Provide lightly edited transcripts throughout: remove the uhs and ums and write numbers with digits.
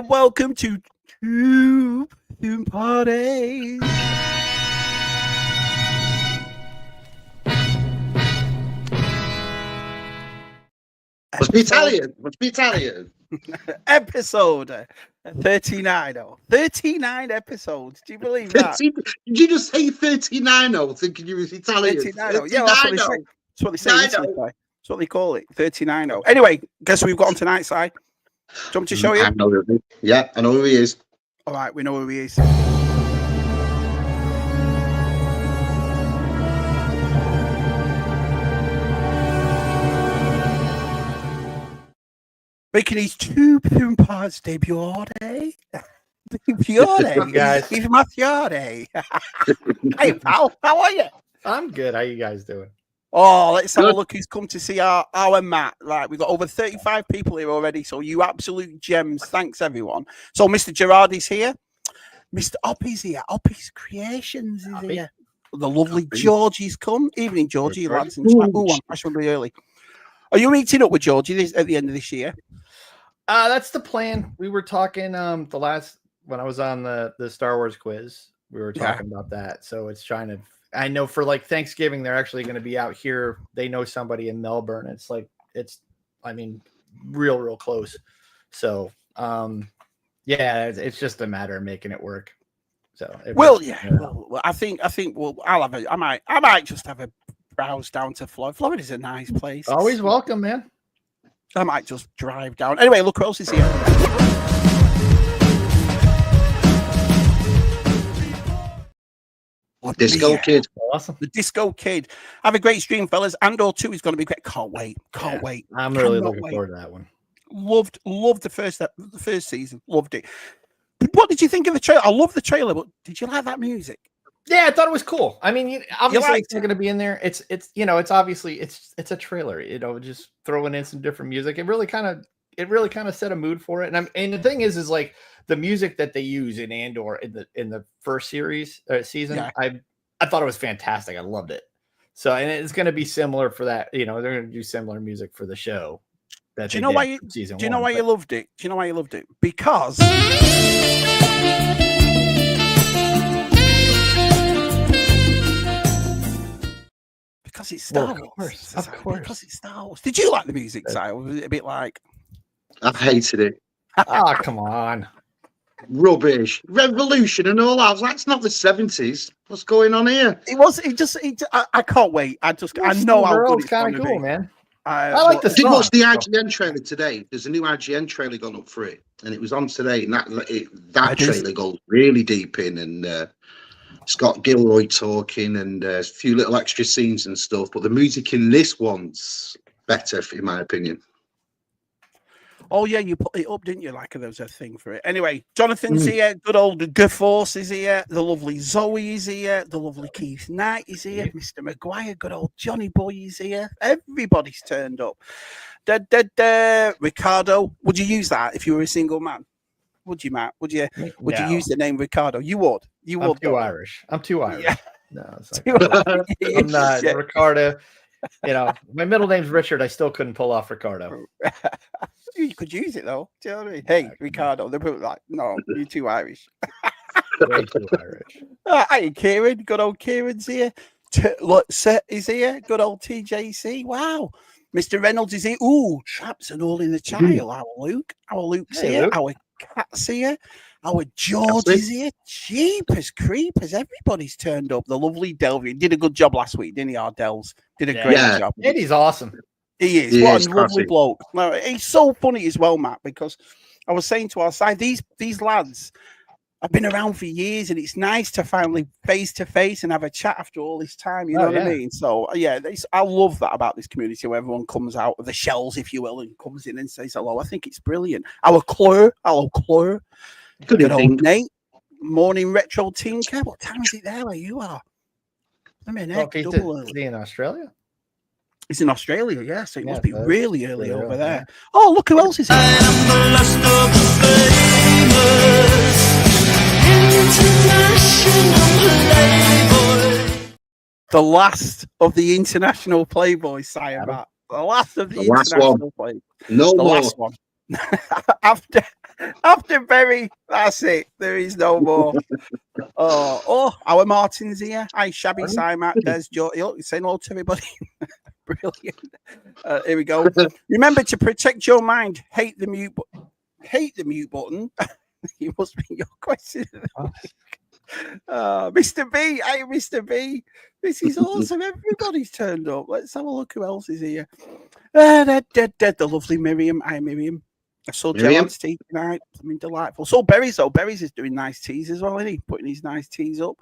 Welcome to Tub Thumpers. Must be Italian. Episode 39. 39 episodes. Do you believe that? Did you just say 39 thinking you was Italian? 39. Yeah, that's what they say. That's what they say. That's what they call it. 39. Anyway, guess who we've got on tonight's side? Do you want me to show you? I know who he is. Yeah, I know who he is. All right, we know who he is. Making his Tub Thumpers debut, eh? Guys. He's my fiore. Hey, pal, how are you? I'm good. How you guys doing? Oh, let's have a look who's come to see our Matt. Right, we've got over 35 people here already, so you absolute gems. Thanks, everyone. So Mr. Gerardi's here. Mr. Oppie's here. Oppie's Creations is here. The lovely Georgie's come. Evening, Georgie, lads in chat. Ooh, I'm fashionably early. Are you meeting up with Georgie at the end of this year? That's the plan. We were talking when I was on the Star Wars quiz, we were talking about that. So it's trying to, I know for like Thanksgiving, they're actually going to be out here. They know somebody in Melbourne. It's real close. So, it's just a matter of making it work. So, I think I might just have a browse down to Florida. Florida's a nice place. Always welcome, man. I might just drive down. Anyway, look who else is here. Disco Kid. Awesome. The Disco Kid. Have a great stream, fellas. Andor 2 is going to be great. Can't wait. I'm really looking forward to that one. Loved the first season. Loved it. What did you think of the trailer? I love the trailer, but did you like that music? Yeah, I thought it was cool. I mean, obviously it's not going to be in there. It's obviously it's a trailer. Just throwing in some different music. It really kind of set a mood for it. And the thing is like the music that they use in Andor in the first season. Yeah. I thought it was fantastic. I loved it. So and it's going to be similar for that. They're going to do similar music for the show. Do you know why you loved it? Do you know why you loved it? Because. Because it's Star Wars. Of course. Because it's Star Wars. Did you like the music, Si? Or was it a bit like... I hated it. Oh, come on. Rubbish. Revolution and all that. That's not the 70s. What's going on here? I can't wait. I know how good it's kind of cool, man. I like the song. Did watch the IGN trailer today. There's a new IGN trailer gone up for it. And it was on today. And that trailer goes really deep in. And... Scott Gilroy talking and a few little extra scenes and stuff, but the music in this one's better, in my opinion. Oh yeah, you put it up, didn't you? Like there was a thing for it. Anyway, Jonathan's here. Good old Gaforce is here. The lovely Zoe is here. The lovely Keith Knight is here. Mr. McGuire, good old Johnny Boy is here. Everybody's turned up. Ricardo, would you use that if you were a single man? Would you, Matt? Would you use the name Ricardo? You would. I'm too Irish. Yeah. No, I'm not Ricardo. My middle name's Richard. I still couldn't pull off Ricardo. You could use it though. Do you know what I mean? Hey, Ricardo. They're both like, no, you're too Irish. Way too Irish. Hey, Kieran. Good old Kieran's here. Set is here. Good old TJC. Wow. Mr. Reynolds is here. Ooh, traps and all in the child. Our Luke's here. Luke. Our Cat's here. Our George is here. Jeepers creepers. Everybody's turned up. The lovely Delvin did a good job last week, didn't he? Our Delves did a great job. Eddie's awesome. He is. What a lovely bloke. No, he's so funny as well, Matt, because I was saying to our side, these lads have been around for years, and it's nice to finally face to face and have a chat after all this time. You know what I mean? So I love that about this community where everyone comes out of the shells, if you will, and comes in and says hello. I think it's brilliant. Our Claire, hello Claire. Good old Nate. Morning Retro Tinker. What time is it there where you are? I mean, is he in Australia? He's in Australia, yeah. So it must be really early over there. Yeah. Oh, look who else is here. I am the last of the Playboys. The last of the international Playboys, Matt. The last of the international Playboys. No more. Last one. after Berry, that's it. There is no more. Our Martin's here. Hi, Shabby, Matt, Des, Joe. Saying hello to everybody. Brilliant. Here we go. Remember to protect your mind. Hate the mute button. You must be your question. Mr. B. Hey, Mr. B. This is awesome. Everybody's turned up. Let's have a look who else is here. The lovely Miriam. Hi, Miriam. I saw Gerard's tea tonight. I mean, delightful. So Berry's though. Berry's is doing nice teas as well, isn't he? Putting these nice teas up.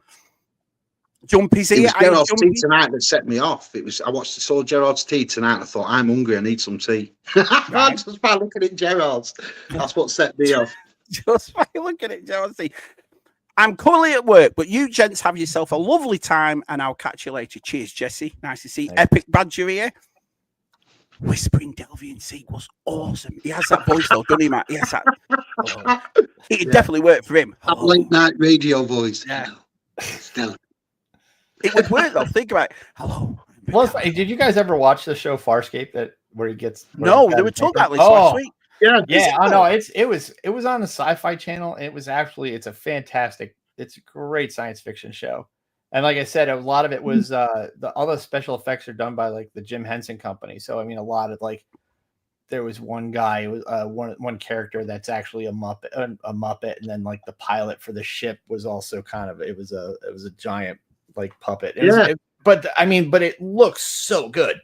Jumpy's here. It was Gerard's tea tonight that set me off. Saw Gerard's tea tonight and I thought, I'm hungry, I need some tea. Right. Just by looking at Gerard's. That's what set me off. Just by looking at Gerard's tea. I'm currently at work, but you gents have yourself a lovely time and I'll catch you later. Cheers, Jesse. Nice to see you. Epic Badger here. Whispering Delvian Sea was awesome. He has that voice though, doesn't he, Matt? He has that. It definitely worked for him. That late night radio voice. Yeah. Still. It would work though. Think about it. Hello. Well, did you guys ever watch the show Farscape where he gets? No, they were talking about this last week. Yeah. I know. It was on the Sci-Fi Channel. And it's a great science fiction show. And like I said, a lot of it was all the special effects are done by like the Jim Henson Company. So I mean, a lot of like there was one guy, one character that's actually a Muppet, and then like the pilot for the ship was also kind of it was a giant like puppet. But it looks so good.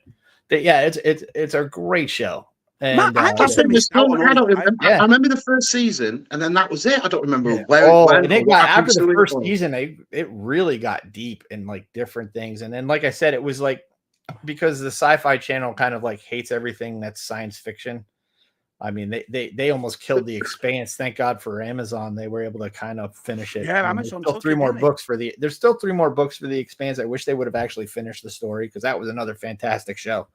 It's a great show. And I remember the first season, and then that was it. I don't remember and after the first season, it really got deep in like different things. And then, like I said, it was like because the Sci-Fi Channel kind of like hates everything that's science fiction. I mean, they almost killed The Expanse. Thank God for Amazon, they were able to kind of finish it. Yeah, Amazon. There's still 3 more books for The Expanse. I wish they would have actually finished the story because that was another fantastic show.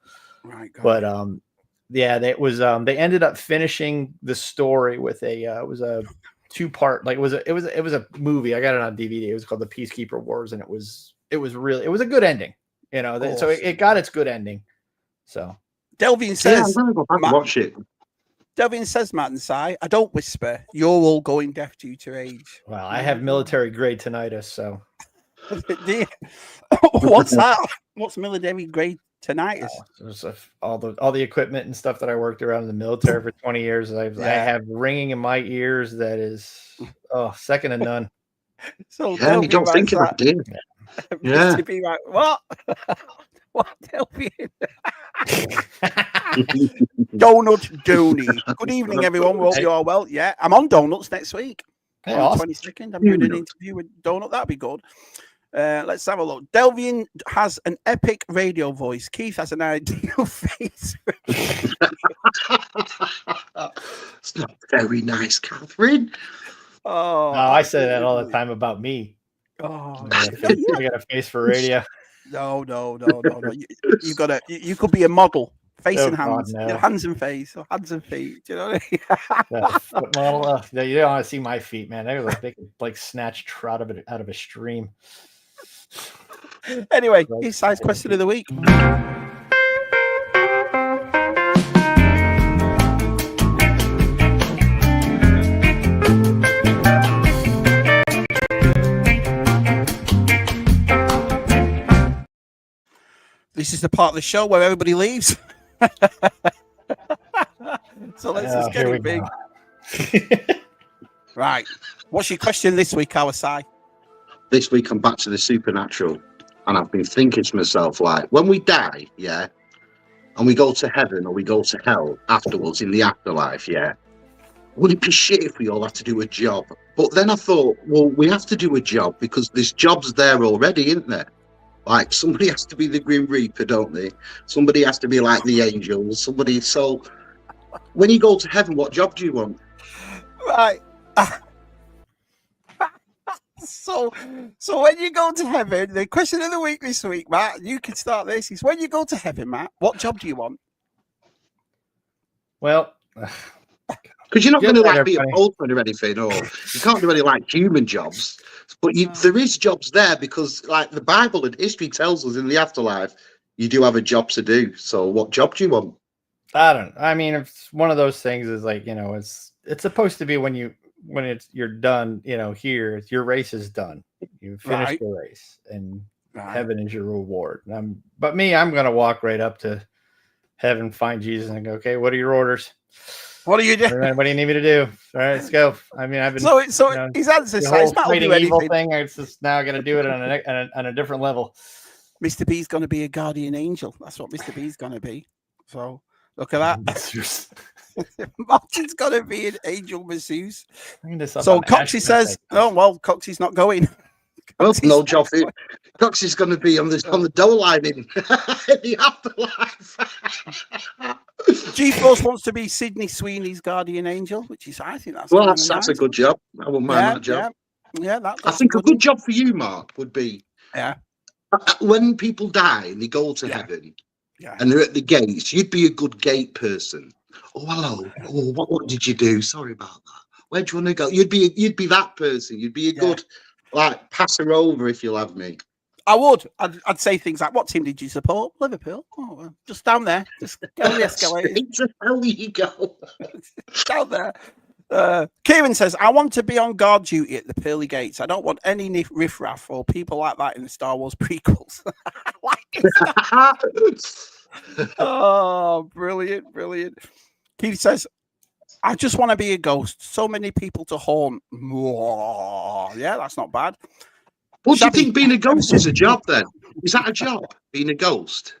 Right. But yeah, that was they ended up finishing the story with it was a 2-part, like it was a movie. I got it on DVD. It was called The Peacekeeper Wars, and it was a good ending. You know, so it got its good ending. So Delvian says, I'm gonna go back and watch it. Delvian says, Matt and Si, I don't whisper. You're all going deaf due to age. Well, I have military grade tinnitus, so what's that? What's military grade tinnitus? All the equipment and stuff that I worked around in the military for 20 years. I have ringing in my ears that is second to none. So you don't think about it, do you? Yeah. To be like, what? What Delvian? Donut Dooney. Good evening, everyone. Hope you are well. Yeah, I'm on Donuts next week. Hey, on awesome. 22nd. I'm doing an interview with Donut. That'd be good. Let's have a look. Delvian has an epic radio voice. Keith has an ideal face. It's not very nice, Catherine. Oh, I say that all the time about me. Oh, I got a face for radio. No. You could be a model. Face and hands. God, no. Hands and face, or hands and feet. Do you know what I mean? Foot model. You don't want to see my feet, man. They could like snatch trout out of a stream. Anyway, his size question of the week. This is the part of the show where everybody leaves. So let's just get it big. Right. What's your question this week, our Si? This week I'm back to the supernatural, and I've been thinking to myself, like, when we die, yeah, and we go to heaven or we go to hell afterwards in the afterlife, yeah, would it be shit if we all had to do a job? But then I thought, well, we have to do a job because there's jobs there already, isn't there? Like, somebody has to be the Grim Reaper, don't they? Somebody has to be like the angels. So when you go to heaven, what job do you want? Right. So when you go to heaven, the question of the week this week, Matt, you can start this, is when you go to heaven, Matt, what job do you want? Well, because you're not going to be a postman or anything, or you can't do any like human jobs. But there is jobs there because, like, the Bible and history tells us in the afterlife, you do have a job to do. So, what job do you want? I don't. I mean, it's one of those things. Is like it's supposed to be when you're done. Here your race is done. You finished the race, and heaven is your reward. But I'm gonna walk right up to heaven, find Jesus, and go, okay, what are your orders? What are you doing? What do you need me to do? All right, let's go. I mean, I've been his answer the whole fighting evil thing. It's just now going to do it on a different level. Mr. B's going to be a guardian angel. That's what Mr. B's going to be. So look at that. Martin's going to be an angel masseuse. So Coxie says, "Oh well, Coxie's not going." Well, no job for you. Coxie's going to be on the dough line in the afterlife. G-Force wants to be Sydney Sweeney's guardian angel, which is, I think that's that's a good job. I wouldn't mind that job. Yeah, I think a good job for you, Mark, would be when people die and they go to heaven and they're at the gates, you'd be a good gate person. Oh, hello. Oh, what did you do? Sorry about that. Where do you want to go? You'd be that person. You'd be a good pass her over, if you'll have me. I would. I'd say things like, "What team did you support? Liverpool. Oh, well, just down there. Just go on the escalator. How you go down there." Kieran says, "I want to be on guard duty at the pearly gates. I don't want any riffraff or people like that in the Star Wars prequels." Oh, brilliant, brilliant. Keith says, "I just want to be a ghost. So many people to haunt." Yeah, that's not bad. What do you think being a ghost is a job then? Is that a job, being a ghost?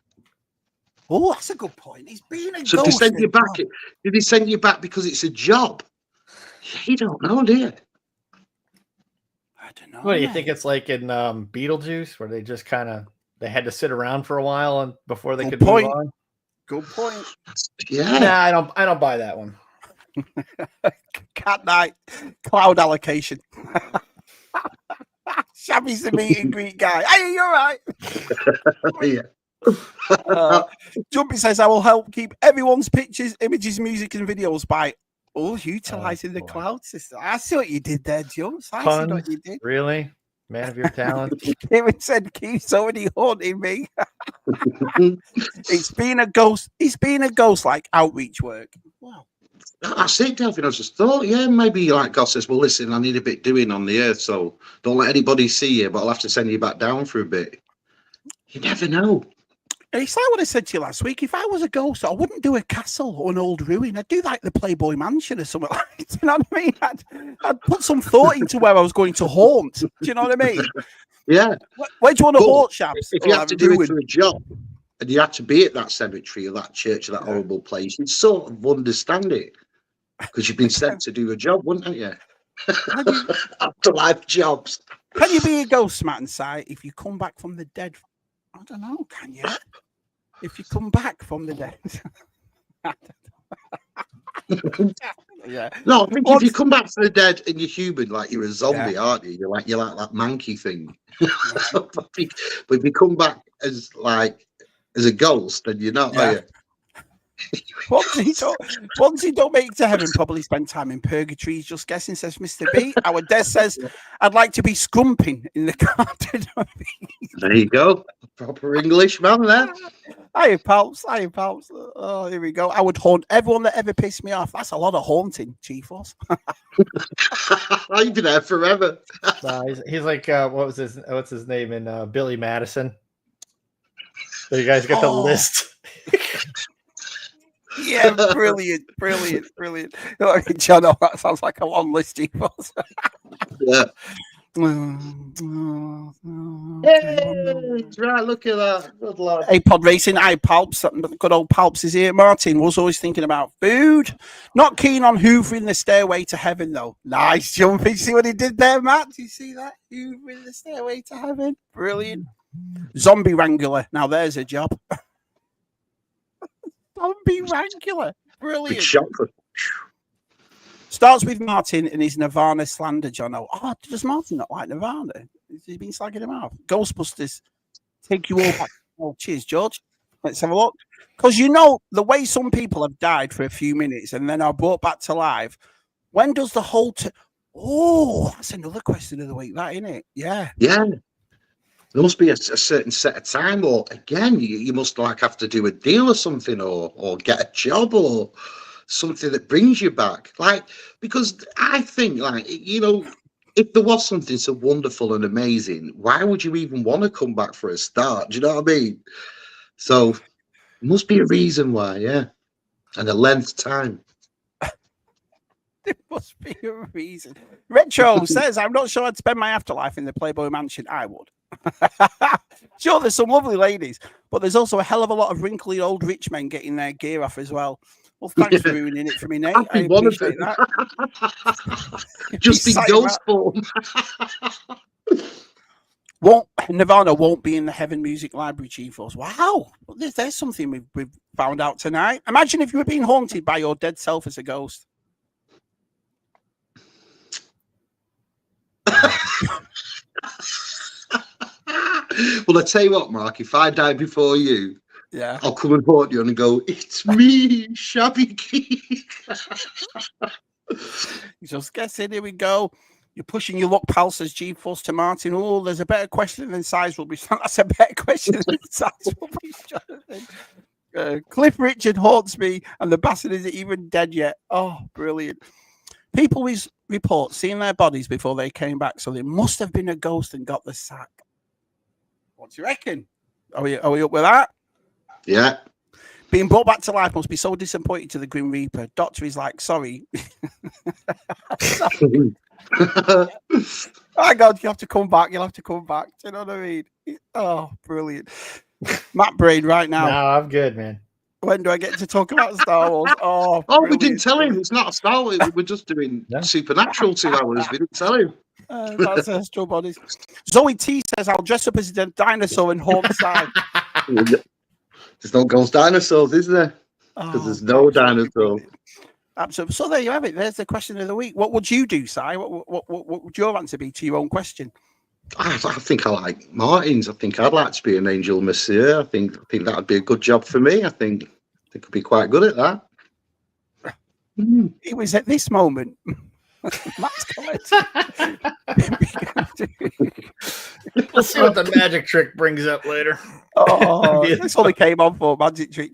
Oh, that's a good point. He's being a ghost. So did they send you back because it's a job? You don't know, do you? I don't know. What do you think it's like in Beetlejuice, where they just they had to sit around for a while before they could move on? Good point. Yeah. Nah, I don't buy that one. Cat night, cloud allocation. Shabby's the meet and greet guy. Hey, you're right. Jumpy says, "I will help keep everyone's pictures, images, music, and videos by utilizing the cloud system." I see what you did there, Jumps. I see what you did. Really? Man of your talent. Kevin said, "Keith's already haunting me." It's been a ghost. It's been a ghost like outreach work. Wow. That's it, Delvin. I just thought, maybe like God says, "Well, listen, I need a bit doing on the earth, so don't let anybody see you, but I'll have to send you back down for a bit." You never know. It's like what I said to you last week. If I was a ghost, I wouldn't do a castle or an old ruin. I'd do like the Playboy Mansion or something like that. Do you know what I mean? I'd put some thought into where I was going to haunt. Do you know what I mean? Yeah. Where do you want to haunt, Shabs? If you have to do it for a job and you have to be at that cemetery or that church or that horrible place, you'd sort of understand it. Because you've been sent to do a job, wouldn't you? Afterlife jobs. Can you be a ghost, Matt and Si, if you come back from the dead? I don't know, can you? If you come back from the dead. No, I think if you come back from the dead and you're human, like you're a zombie, aren't you? You're like that monkey thing. But if you come back as a ghost, then you're not, are you? Once he don't make it to heaven, probably spend time in purgatory. He's just guessing, says Mr. B. Our Des says, "I'd like to be scrumping in the garden." There you go. Proper English man there. Hiya, Palps. Oh, here we go. I would haunt everyone that ever pissed me off. That's a lot of haunting, Chief-Force. I'd be there forever. He's like, what's his name in Billy Madison? So you guys got the list. Yeah, brilliant. John, that sounds like a long list, Chief-Force. Yeah. Right, look at that. Good lad. Hey, Pod Racing, Palps. Good old Palps is here. Martin was always thinking about food. Not keen on hoovering the stairway to heaven, though. Nice jumping. See what he did there, Matt? Do you see that? Hoovering the stairway to heaven. Brilliant. Zombie Wrangler. Now there's a job. Zombie Wrangler. Brilliant. Big shot for. Starts with Martin and his Nirvana slander, Jono. Oh, does Martin not like Nirvana? Has he been slagging him off? Ghostbusters, take you all back. Oh, cheers, George. Let's have a look. Because the way some people have died for a few minutes and then are brought back to life, when does the whole... Oh, that's another question of the week, that, isn't it? Yeah. Yeah. There must be a certain set of time, or again, you must like have to do a deal or something, or get a job or something that brings you back. Like, because I think, like, if there was something so wonderful and amazing, why would you even want to come back for a start? Do you know what I mean? So, must be a reason why, yeah, and a length time. There must be a reason. Retro says, I'm not sure I'd spend my afterlife in the Playboy Mansion. I would. Sure, there's some lovely ladies, but there's also a hell of a lot of wrinkly old rich men getting their gear off as well. Well, thanks for ruining it for me, Nate. I appreciate that. Just in ghost form. Nirvana won't be in the Heaven Music Library, Chief Force. Wow, there's something we've found out tonight. Imagine if you were being haunted by your dead self as a ghost. Well, I tell you what, Mark, if I die before you, yeah, I'll come and haunt you and go, it's me, Shabby Keith. Just guessing, here we go. You're pushing your luck, pal, says G-Force to Martin. Oh, there's a better question than size will be. That's a better question than size will be, Jonathan. Cliff Richard haunts me, and the bastard isn't even dead yet. Oh, brilliant. People report seeing their bodies before they came back, so they must have been a ghost and got the sack. What do you reckon? Are we up with that? Yeah. Being brought back to life must be so disappointing to the Grim Reaper. Doctor is like, sorry. Sorry. Oh God, you have to come back. You'll have to come back. Do you know what I mean? Oh, brilliant. Matt Braid, right now. No, I'm good, man. When do I get to talk about Star Wars? Oh, we didn't tell him. It's not a Star Wars. We're just doing Supernatural 2 hours. We didn't tell him. That's Astral Bodies. Zoe T says, I'll dress up as a dinosaur and haunt the side. There's no ghost dinosaurs, is there? Because there's no dinosaurs. Absolutely. So there you have it. There's the question of the week. What would you do, Si? What would your answer be to your own question? I think I like Martin's. I think I'd like to be an angel monsieur. I think that would be a good job for me. I think they could be quite good at that. It was at this moment. Matt's collecting. We'll see what the magic trick brings up later. Oh, this only came on for magic trick.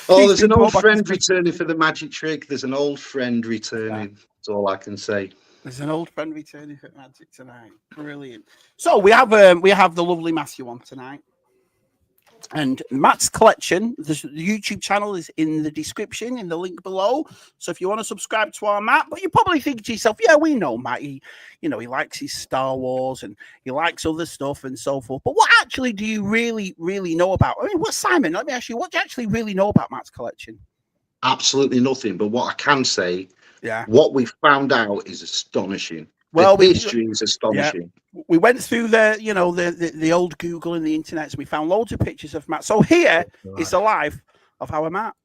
Oh, there's an old friend returning for the magic trick. There's an old friend returning. That's all I can say. There's an old friend returning for magic tonight. Brilliant. So we have the lovely Matthew on tonight. And Matt's collection, the YouTube channel is in the description, in the link below. So if you want to subscribe to our Matt, but you probably think to yourself, yeah, we know Matt. He likes his Star Wars and he likes other stuff and so forth. But what actually do you really, really know about? I mean, Simon, let me ask you, what do you actually really know about Matt's collection? Absolutely nothing. But what I can say, what we found out is astonishing. Well, the history is astonishing. Yeah, we went through the old Google and the internet, so we found loads of pictures of Matt. So here is the life of our Matt.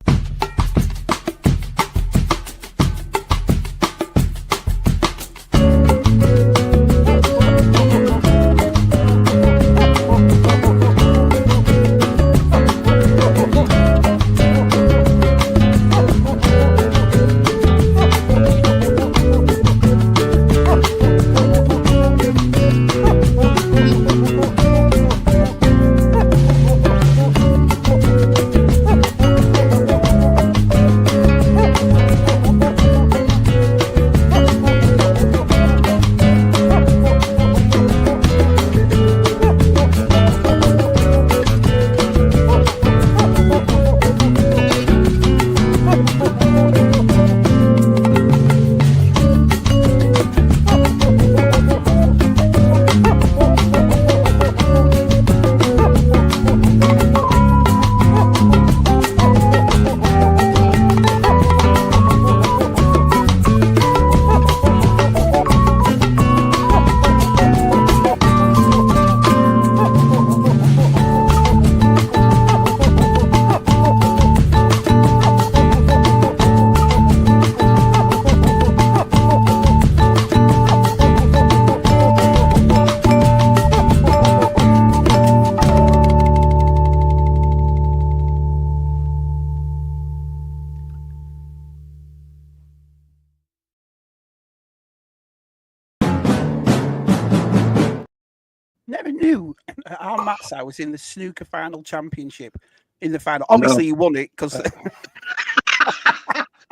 I was in the snooker final championship in the final. Obviously, he won it because.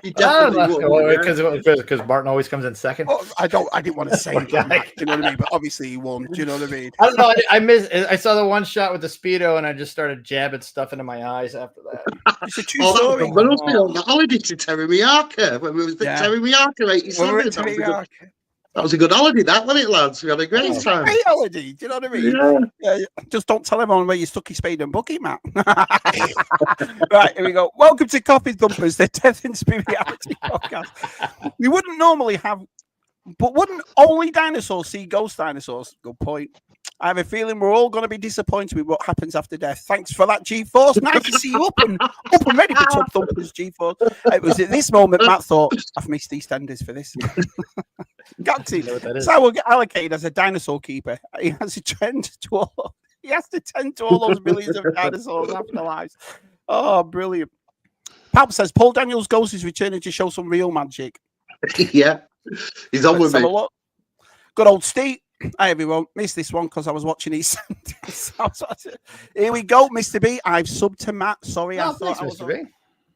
He definitely won. Because Martin always comes in second. Oh, I didn't want to say that. Matt, you know what I mean? But obviously, he won. Do you know what I mean? I don't know. I saw the one shot with the Speedo, and I just started jabbing stuff into my eyes after that. It's a true story. When I was on the holiday to Terry Miyaka, when we was at Terry Miyaka 87. That was a good holiday, that, wasn't it, lads? We had a great time. Great holiday. Do you know what I mean? Yeah. Just don't tell everyone where you stuck your spade and bucket, Matt. Right, here we go. Welcome to Coffee Thumpers, the Death and Spirituality podcast. We wouldn't normally have, but wouldn't only dinosaurs see ghost dinosaurs? Good point. I have a feeling we're all going to be disappointed with what happens after death. Thanks for that, G-Force. Nice to see you up and ready for Tub Thumpers, G-Force. It was at this moment Matt thought, I've missed EastEnders for this. Got to. So we'll get allocated as a dinosaur keeper. He has to tend to all those millions of dinosaurs afterlives. Oh, brilliant. Pap says Paul Daniels' ghost is returning to show some real magic. Yeah. He's on with me. Good old Steve. Hi everyone, missed this one because I was watching EastEnders. Here we go, Mr. B. I've subbed to Matt. Sorry, I thought I was Mr. B.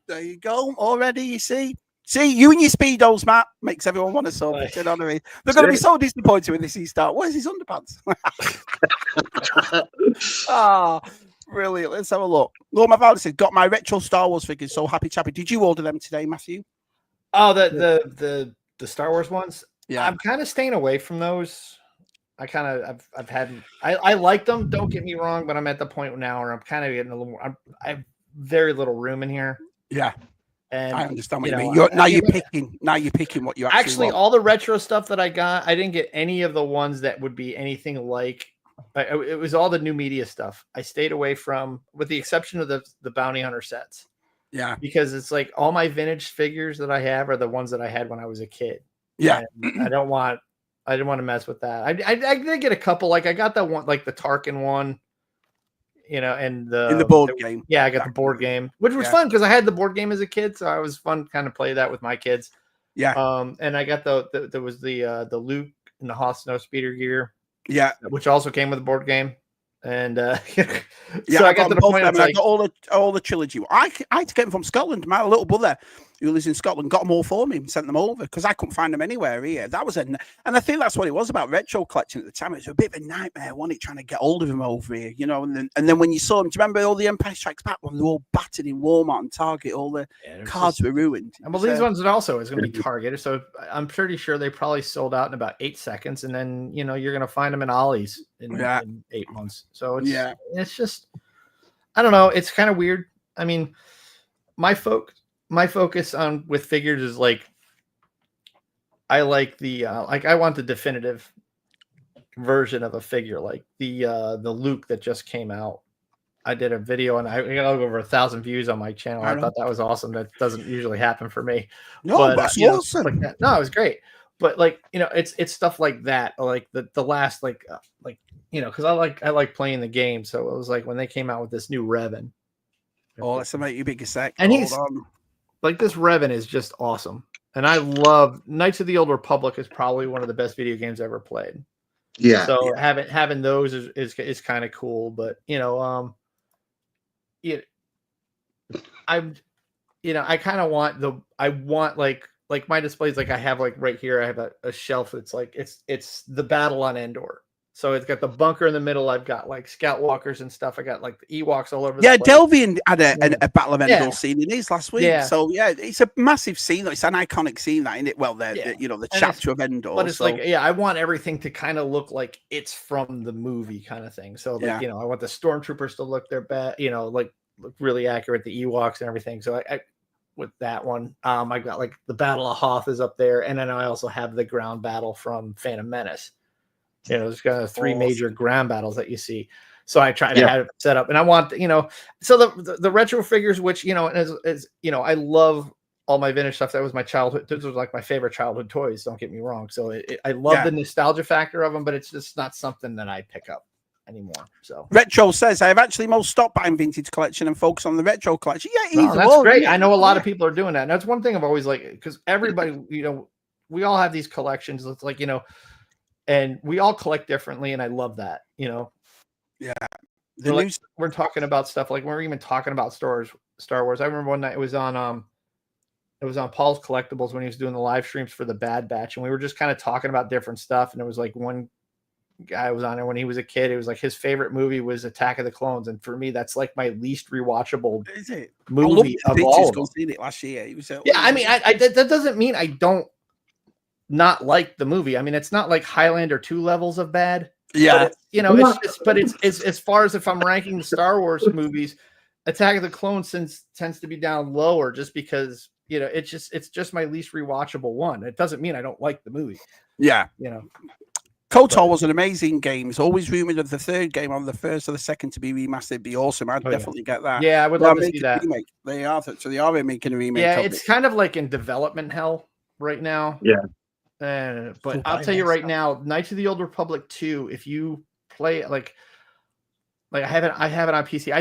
There you go. Already, you see. You and your speedos, Matt, makes everyone want to sub. You know what I mean? They're going to be so disappointed when they see Star. Where's his underpants? Brilliant. Let's have a look. Lord Mavaldi said, got my retro Star Wars figures. So happy chappy. Did you order them today, Matthew? Oh, the Star Wars ones. Yeah, I'm kind of staying away from those. I like them. Don't get me wrong, but I'm at the point now where I'm kind of getting a little more. I have very little room in here. Yeah, and I understand what you mean. Now you're picking what you actually all the retro stuff that I got. I didn't get any of the ones that would be anything like. It was all the new media stuff. I stayed away from, with the exception of the Bounty Hunter sets. Yeah, because it's like all my vintage figures that I have are the ones that I had when I was a kid. Yeah, and I didn't want to mess with that. I did get a couple. Like I got that one, like the Tarkin one, and in the board game. Yeah, I got the board game, which was fun because I had the board game as a kid, so I was fun to kind of play that with my kids. Yeah. And I got there was the Luke and the Hoth Snow Speeder gear. Yeah, which also came with the board game. And so I got to the point. I got all the trilogy. I had to get them from Scotland. My little brother, who lives in Scotland, got them all for me and sent them over because I couldn't find them anywhere here. That was and I think that's what it was about retro collection at the time. It was a bit of a nightmare, wasn't it, trying to get hold of them over here, And then when you saw them, do you remember all the Empire Strikes Back ones? They were all battered in Walmart and Target. All the cards were ruined. Well, these ones also is going to be Target, so I'm pretty sure they probably sold out in about 8 seconds, and then you're going to find them in Ollie's in 8 months. So it's just, I don't know. It's kind of weird. I mean, my focus on with figures is like, I like the I want the definitive version of a figure, like the Luke that just came out. I did a video and I got over 1,000 views on my channel. I thought that was awesome. That doesn't usually happen for me. No, that's awesome. Like that. No, it was great. But it's stuff like that, like the last because I like playing the game. So it was like when they came out with this new Revan. Oh, let's make you big a sec. And he's like, this Revan is just awesome. And I love Knights of the Old Republic is probably one of the best video games ever played. Yeah. So having those is kind of cool. But I kind of want like my displays, like I have like right here, I have a shelf that's like it's the battle on Endor. So it's got the bunker in the middle. I've got like scout walkers and stuff. I got like the Ewoks all over. Yeah, Delvian had a Battle of Endor scene in his last week. Yeah. So it's a massive scene. It's an iconic scene, that in it. Well, the chapter of Endor. But it's I want everything to kind of look like it's from the movie, kind of thing. So I want the stormtroopers to look their best. Look really accurate. The Ewoks and everything. So I with that one, I got like the Battle of Hoth is up there, and then I also have the ground battle from Phantom Menace. There's kind of 3 major ground battles that you see. So I try to have it set up, and I want, so the retro figures, which, is I love all my vintage stuff. That was my childhood. This was like my favorite childhood toys. Don't get me wrong. So I love the nostalgia factor of them, but it's just not something that I pick up anymore. So Retro says, I have actually most stopped buying vintage collection and focus on the retro collection. Yeah, that's great. I know a lot of people are doing that. And that's one thing I've always liked, because everybody, we all have these collections. It's like, and we all collect differently, and I love that, Yeah. we're talking about stuff like we're even talking about Star Wars. I remember one night it was on Paul's Collectibles when he was doing the live streams for the Bad Batch, and we were just kind of talking about different stuff. And it was like one guy was on there when he was a kid. It was like his favorite movie was Attack of the Clones, and for me, that's like my least rewatchable movie of all of them. Seen it last year. It was, I mean, that doesn't mean I don't not like the movie. I mean, it's not like Highlander 2 levels of bad. Yeah, it's as far as if I'm ranking the Star Wars movies, Attack of the Clones tends to be down lower just because it's just my least rewatchable one. It doesn't mean I don't like the movie. Yeah, KOTOR was an amazing game. It's always rumored of the third game on the first or the second to be remastered. Be awesome. I'd definitely get that. Yeah, I would love to see that. They are making a remake. Yeah, it's kind of like in development hell right now. Yeah. But I'll tell you right now, Knights of the Old Republic 2, if you play it like I have it on PC.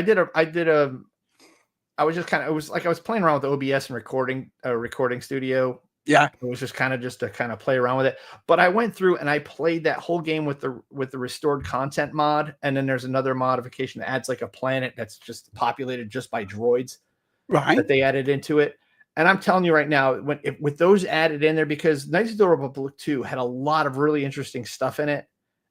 I was just kind of, it was like I was playing around with OBS and recording studio. Yeah. It was just to kind of play around with it. But I went through and I played that whole game with the restored content mod. And then there's another modification that adds like a planet that's just populated just by droids. Right. That they added into it. And I'm telling you right now, with those added in there, because Knights of the Republic 2 had a lot of really interesting stuff in it,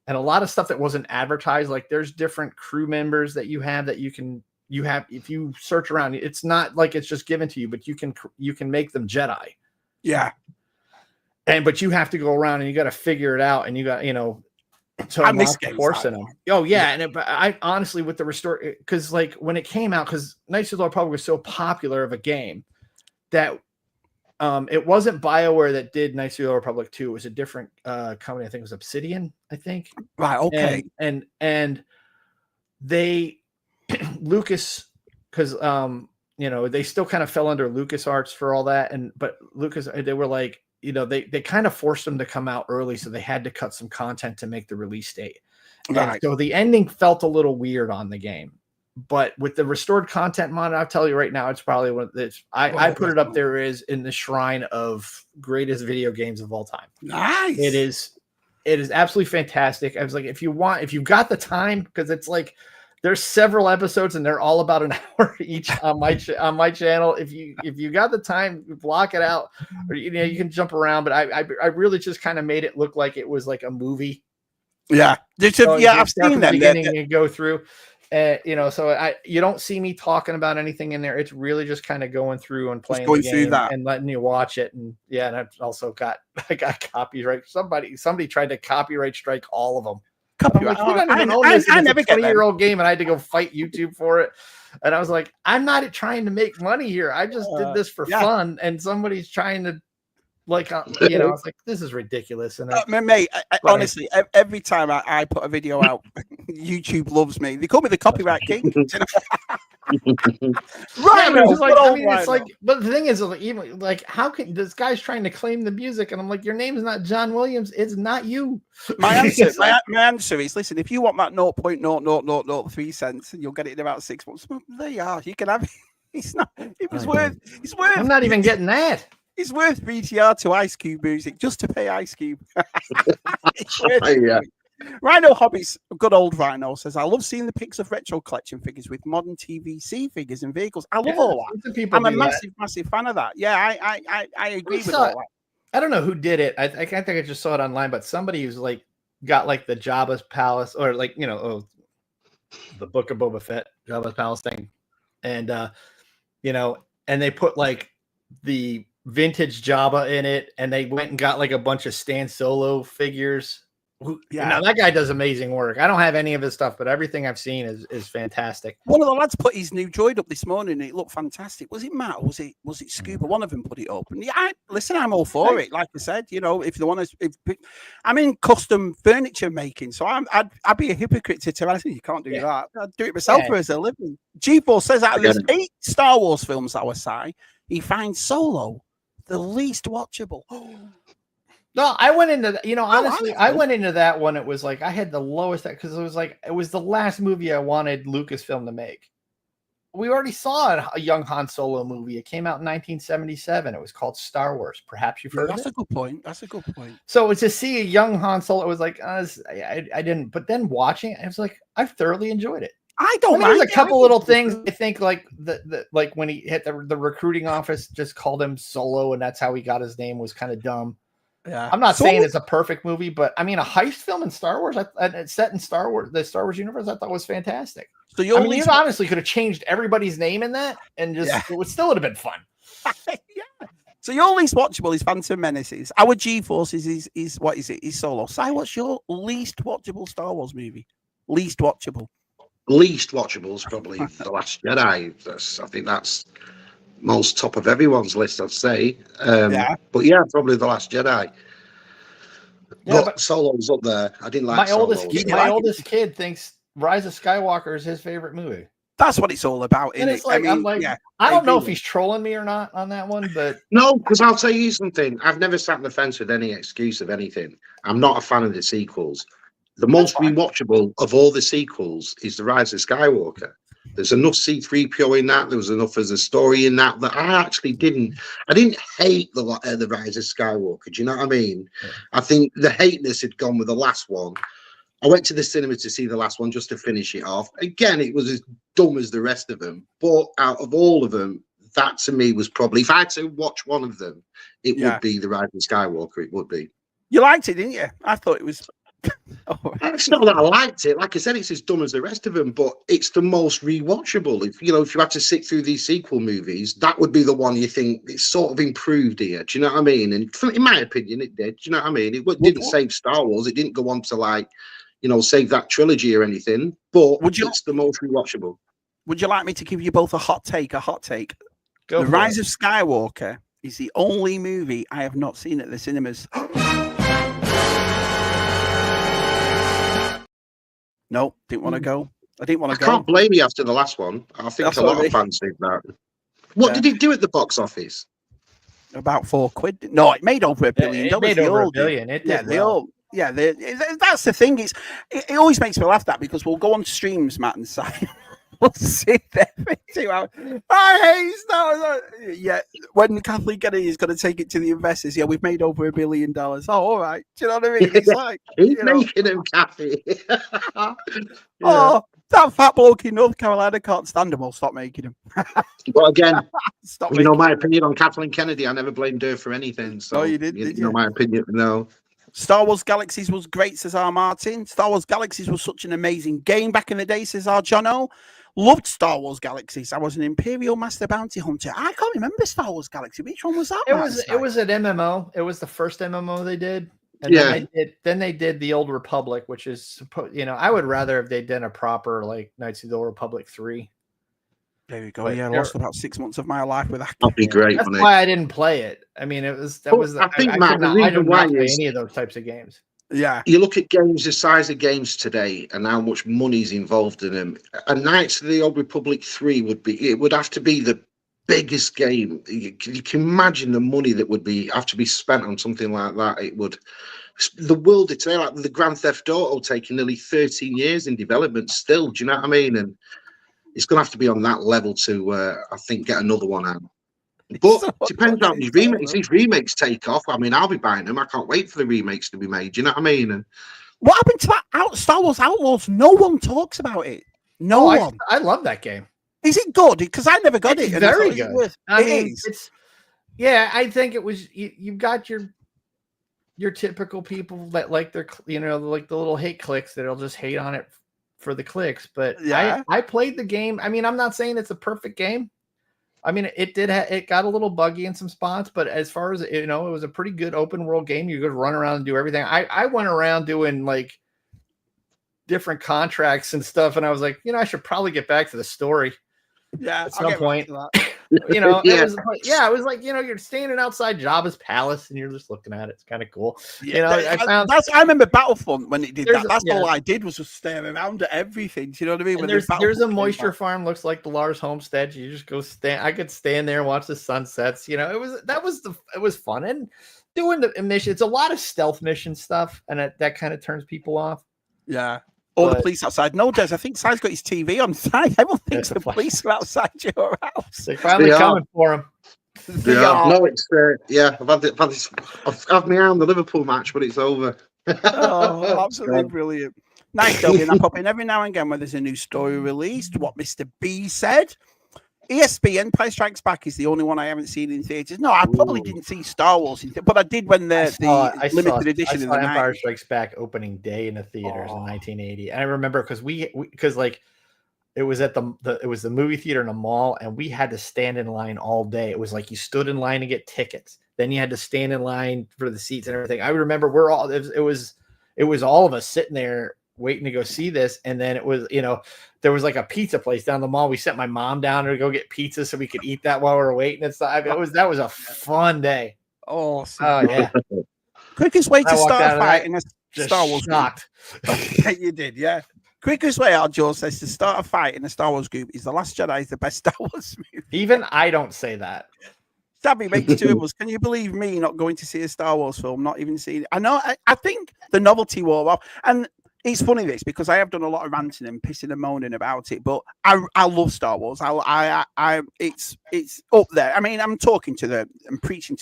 and a lot of stuff that wasn't advertised. Like there's different crew members that you have if you search around. It's not like it's just given to you, but you can make them Jedi. Yeah. But you have to go around and you got to figure it out, and you got to unlock the force in them. Oh yeah, but I honestly with the restore, because like when it came out, because Knights of the Republic was so popular of a game. That it wasn't BioWare that did Knights of the Old Republic 2. It was a different company. I think it was Obsidian, I think. Right, okay. And they Lucas, because they still kind of fell under LucasArts for all that. But Lucas, they were like, they kind of forced them to come out early, so they had to cut some content to make the release date. Right. So the ending felt a little weird on the game. But with the restored content mod, I'll tell you right now, it's probably one of this. I put it up there is in the shrine of greatest video games of all time. Nice. It is absolutely fantastic. I was like, if you've got the time, because it's like there's several episodes and they're all about an hour each on my channel. If you got the time, block it out, or you can jump around. But I really just kind of made it look like it was like a movie. Yeah, I've seen that. Beginning and go through. So you don't see me talking about anything in there. It's really just kind of going through and playing the game and letting you watch it. And yeah, and I got copyright. Somebody tried to copyright strike all of them. Copyright. I never get a 20-year-old game, and I had to go fight YouTube for it. And I was like, I'm not trying to make money here. I just did this for fun, and somebody's trying to. Like, I was like, this is ridiculous. And mate, honestly, every time I put a video out, YouTube loves me. They call me the copyright king. Right. It's like, but the thing is, like, even like, how can this guy's trying to claim the music? And I'm like, your name is not John Williams. It's not you. My answer is, listen, if you want that 0.00003 cents, and you'll get it in about 6 months. There you are. You can have it. It's worth. I'm not even getting that. It's worth VTR to Ice Cube music just to pay Ice Cube. Yeah. Rhino Hobbies, good old Rhino, says, I love seeing the pics of retro collection figures with modern TVC figures and vehicles. I love all that. I'm a massive fan of that. Yeah, I agree with all that. I don't know who did it. I think I just saw it online, but somebody who's like got like the Jabba's Palace, or like, the Book of Boba Fett, Jabba's Palace thing. And, and they put like the vintage Jabba in it, and they went and got like a bunch of Stan Solo figures. Now that guy does amazing work. I don't have any of his stuff, but everything I've seen is fantastic. One of the lads put his new droid up this morning, and it looked fantastic. Was it Matt? Or was it Scuba? One of them put it up, and I'm all for it. Like I said, if they want to, I'm in custom furniture making, so I'd be a hypocrite to tell you can't do that. I'd do it myself as a living. G4 says out of there's 8 Star Wars films that were sci, he finds Solo the least watchable. No, I went into honestly, I went into that one. It was like I had the lowest because it was the last movie I wanted Lucasfilm to make. We already saw a young Han Solo movie. It came out in 1977. It was called Star Wars. Perhaps you've heard of it. That's a good point. So to see a young Han Solo, it was like I didn't. But then watching it, I was like, I've thoroughly enjoyed it. I don't mind. There's a couple little things. I think like like when he hit the recruiting office, just called him Solo, and that's how he got his name, was kind of dumb. Yeah, I'm not saying it's a perfect movie, but I mean, a heist film in Star Wars, it's set in Star Wars, the Star Wars universe, I thought was fantastic. So you honestly could have changed everybody's name in that, and just it would still have been fun. Yeah. So your least watchable is Phantom Menaces. Our G-Forces is what is it? Is Solo. Si, what's your least watchable Star Wars movie? Least watchable. Least watchable is probably The Last Jedi. I think that's most top of everyone's list, I'd say. But yeah, probably The Last Jedi. Yeah, but Solo's up there. I didn't like my oldest kid thinks Rise of Skywalker is his favorite movie. That's what it's all about, isn't it? Like, I don't know if he's trolling me or not on that one, but no, because I'll tell you something. I've never sat on the fence with any excuse of anything. I'm not a fan of the sequels. The most rewatchable of all the sequels is The Rise of Skywalker. There's enough C-3PO in that. There was enough as a story in that I actually didn't. I didn't hate the Rise of Skywalker. Do you know what I mean? Yeah. I think the hateness had gone with the last one. I went to the cinema to see the last one just to finish it off. Again, it was as dumb as the rest of them. But out of all of them, that to me was probably, if I had to watch one of them, it would be The Rise of Skywalker. It would be. You liked it, didn't you? I thought it was. It's not that I liked it. Like I said, it's as dumb as the rest of them, but it's the most rewatchable. If you had to sit through these sequel movies, that would be the one you think it's sort of improved here. Do you know what I mean? And in my opinion, it did. Do you know what I mean? It didn't save Star Wars. It didn't go on to save that trilogy or anything. But it's the most rewatchable. Would you like me to give you both a hot take? The Rise of Skywalker is the only movie I have not seen at the cinemas. No, didn't want to go. I didn't want to go. I can't blame you after the last one. I think a lot of fans did that. What did it do at the box office? About £4. No, it made over $1 billion. It made over $1 billion. It did that's the thing. It always makes me laugh because we'll go on streams, Matt and Si. We'll sit there for 2 hours. I hate Star Wars. Yeah, when Kathleen Kennedy is going to take it to the investors, we've made over $1 billion. Oh, all right. Do you know what I mean? It's like keep making them, Kathy. Oh, that fat bloke in North Carolina can't stand them. We'll stop making them. But again, my opinion on Kathleen Kennedy, I never blamed her for anything. So, you did you? Know my opinion? No. Star Wars Galaxies was great, says R. Martin. Star Wars Galaxies was such an amazing game back in the day, says R. Jono. Loved Star Wars Galaxies. I was an Imperial Master Bounty Hunter. I can't remember Star Wars Galaxy. Which one was that? It was an MMO. It was the first MMO they did. And then they did the Old Republic, which is I would rather if they'd done a proper Knights of the Old Republic 3. There you go. But I lost about 6 months of my life with that. That'd be great. That's why I didn't play it. I mean, I think Matt, I don't play any of those types of games. Yeah, you look at games the size of games today and how much money's involved in them. A Knights of the Old Republic 3 would have to be the biggest game. You can imagine the money that would have to be spent on something like that. It would. The world today, like the Grand Theft Auto, taking nearly 13 years in development still. Do you know what I mean? And it's going to have to be on that level to, I think, get another one out. But it depends on these remakes. These remakes take off. I mean, I'll be buying them. I can't wait for the remakes to be made. Do you know what I mean? And what happened to that Star Wars Outlaws? No one talks about it. No one. I love that game. Is it good? Because I never got it. Very good. I think it was. You've got your typical people that like their, like the little hate clicks that'll just hate on it for the clicks. But I played the game. I mean, I'm not saying it's a perfect game. I mean, it got a little buggy in some spots, but as far as it was a pretty good open world game. You could run around and do everything. I went around doing different contracts and stuff, and I was like, I should probably get back to the story. Yeah, at some point. It was like you're standing outside Jabba's palace and you're just looking at it. It's kind of cool. I remember Battlefront when it did that. That's all I did was just stare around at everything. Do you know what I mean? When there's a moisture farm, looks like the Lars Homestead. You just go stand. I could stand there and watch the sunsets. It was fun and doing the mission. It's a lot of stealth mission stuff, and that kind of turns people off. Yeah. Or the police outside. No, Des, I think Si's got his TV on side. Everyone thinks the police are outside your house. They're finally coming for him. No, it's I've had my eye on the Liverpool match, but it's over. Oh, absolutely brilliant. Nice, Dobby. And I pop in every now and again when there's a new story released. What Mr. B said. ESP, Empire Strikes Back is the only one I haven't seen in theaters. No, I probably didn't see Star Wars in but I did when the limited edition in the Empire Strikes Back opening day in the theaters in 1980. And I remember because like it was at the movie theater in a mall, and we had to stand in line all day. It was like you stood in line to get tickets, then you had to stand in line for the seats and everything. I remember it was all of us sitting there waiting to go see this. And then it was, there was like a pizza place down the mall. We sent my mom down to go get pizza so we could eat that while we were waiting. That was a fun day. Oh yeah. Quickest way to start a fight in a Star Wars shocked. Group. You did, yeah. Quickest way, Joe says, to start a fight in a Star Wars group is The Last Jedi is the best Star Wars movie. Even I don't say that. Shabby makes two of us. Can you believe me not going to see a Star Wars film, not even seeing it? I know. I think the novelty wore off, and it's funny this because I have done a lot of ranting and pissing and moaning about it, but I love Star Wars. It's up there. I mean, I'm preaching to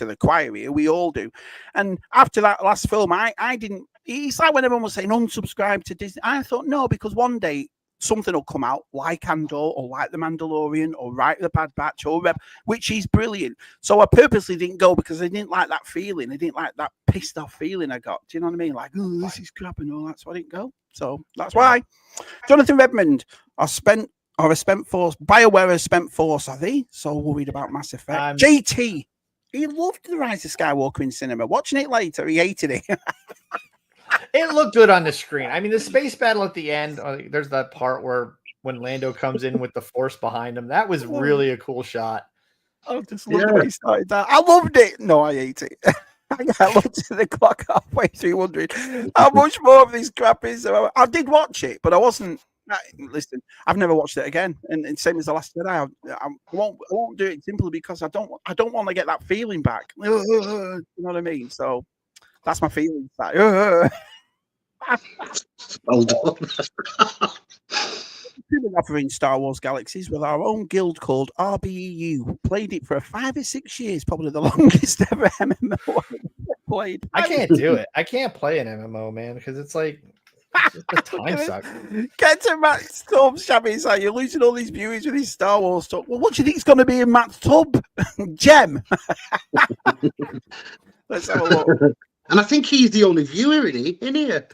the choir here. We all do. And after that last film, I didn't. It's like when everyone was saying unsubscribe to Disney. I thought no, because one day something will come out like Andor or like The Mandalorian or like The Bad Batch or which is brilliant. So I purposely didn't go because I didn't like that feeling. I didn't like that pissed off feeling I got. Do you know what I mean? Like, oh, this is crap and all that. So I didn't go. So that's why. Jonathan Redmond, a spent force. BioWare has spent force, are they? So worried about Mass Effect. JT, he loved The Rise of Skywalker in cinema. Watching it later, he hated it. It looked good on the screen. I mean, the space battle at the end, there's that part when Lando comes in with the Force behind him. That was really a cool shot. I just loved the way he started that. I loved it. No, I hate it. I looked at the clock halfway through wondering how much more of this crap is. I did watch it, but I wasn't. Listen, I've never watched it again. And same as The Last Jedi, I won't do it simply because I don't want to get that feeling back. You know what I mean? So that's my feeling. Well done. Offering Star Wars Galaxies with our own guild called RBEU. Played it for 5 or 6 years, probably the longest ever MMO I've played. I can't do it. I can't play an MMO, man, because it's like the time suck. Get to Matt's Tub, Shabby. So you're losing all these viewers with his Star Wars stuff. Well, what do you think is going to be in Matt's Tub? Gem. Let's have a look. And I think he's the only viewer in here.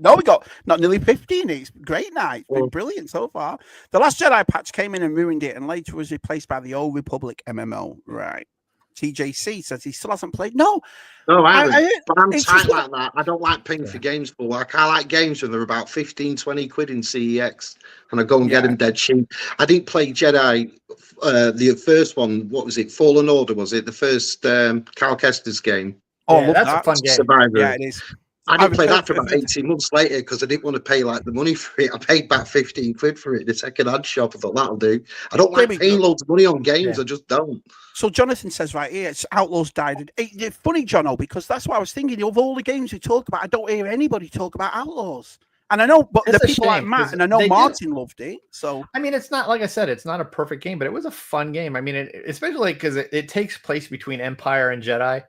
No, we got not nearly 15. It's great night. It's been brilliant so far. The Last Jedi patch came in and ruined it, and later was replaced by the Old Republic MMO. Right. TJC says he still hasn't played. No, I haven't. But I'm tight like that. I don't like paying for games for work. I like games when they're about 15, 20 quid in CEX, and I go and get them dead cheap. I didn't play Jedi, the first one. What was it? Fallen Order, was it? The first Cal Kestis game. Oh, yeah, that's a fun game. Survivor. Yeah, it is. I didn't play that for about 18 months later because I didn't want to pay like the money for it. I paid about 15 quid for it in a second-hand shop. I thought that'll do. I don't like paying loads of money on games. Yeah. I just don't. So Jonathan says right here, it's Outlaws died. It's funny, Jono, because that's what I was thinking. Of all the games we talk about, I don't hear anybody talk about Outlaws. And I know, but the people like Matt, and I know Martin loved it. So I mean, it's not, like I said, it's not a perfect game, but it was a fun game. I mean, especially because it takes place between Empire and Jedi.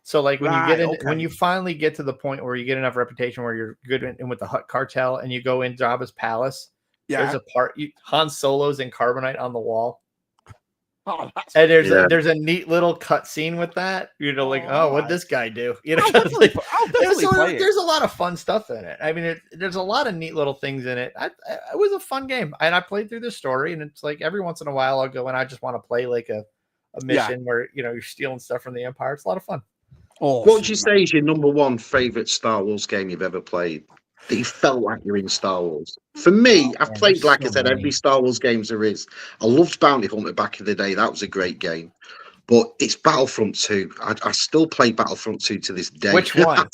So like when you get in, when you finally get to the point where you get enough reputation where you're good in with the Hutt cartel and you go in Jabba's palace, there's a part Han Solo's in carbonite on the wall. Oh, and there's a neat little cut scene with that. Like, what'd this guy do? I'll definitely play it. There's a lot of fun stuff in it. I mean, there's a lot of neat little things in it. It was a fun game, and I played through the story. And it's like every once in a while I'll go and I just want to play like a mission where you're stealing stuff from the Empire. It's a lot of fun. What would you say is your number one favorite Star Wars game you've ever played? That you felt like you're in Star Wars. For me, I've played, like I said, every Star Wars games there is. I loved Bounty Hunter back in the day. That was a great game. But it's Battlefront 2. I still play Battlefront 2 to this day. Which one?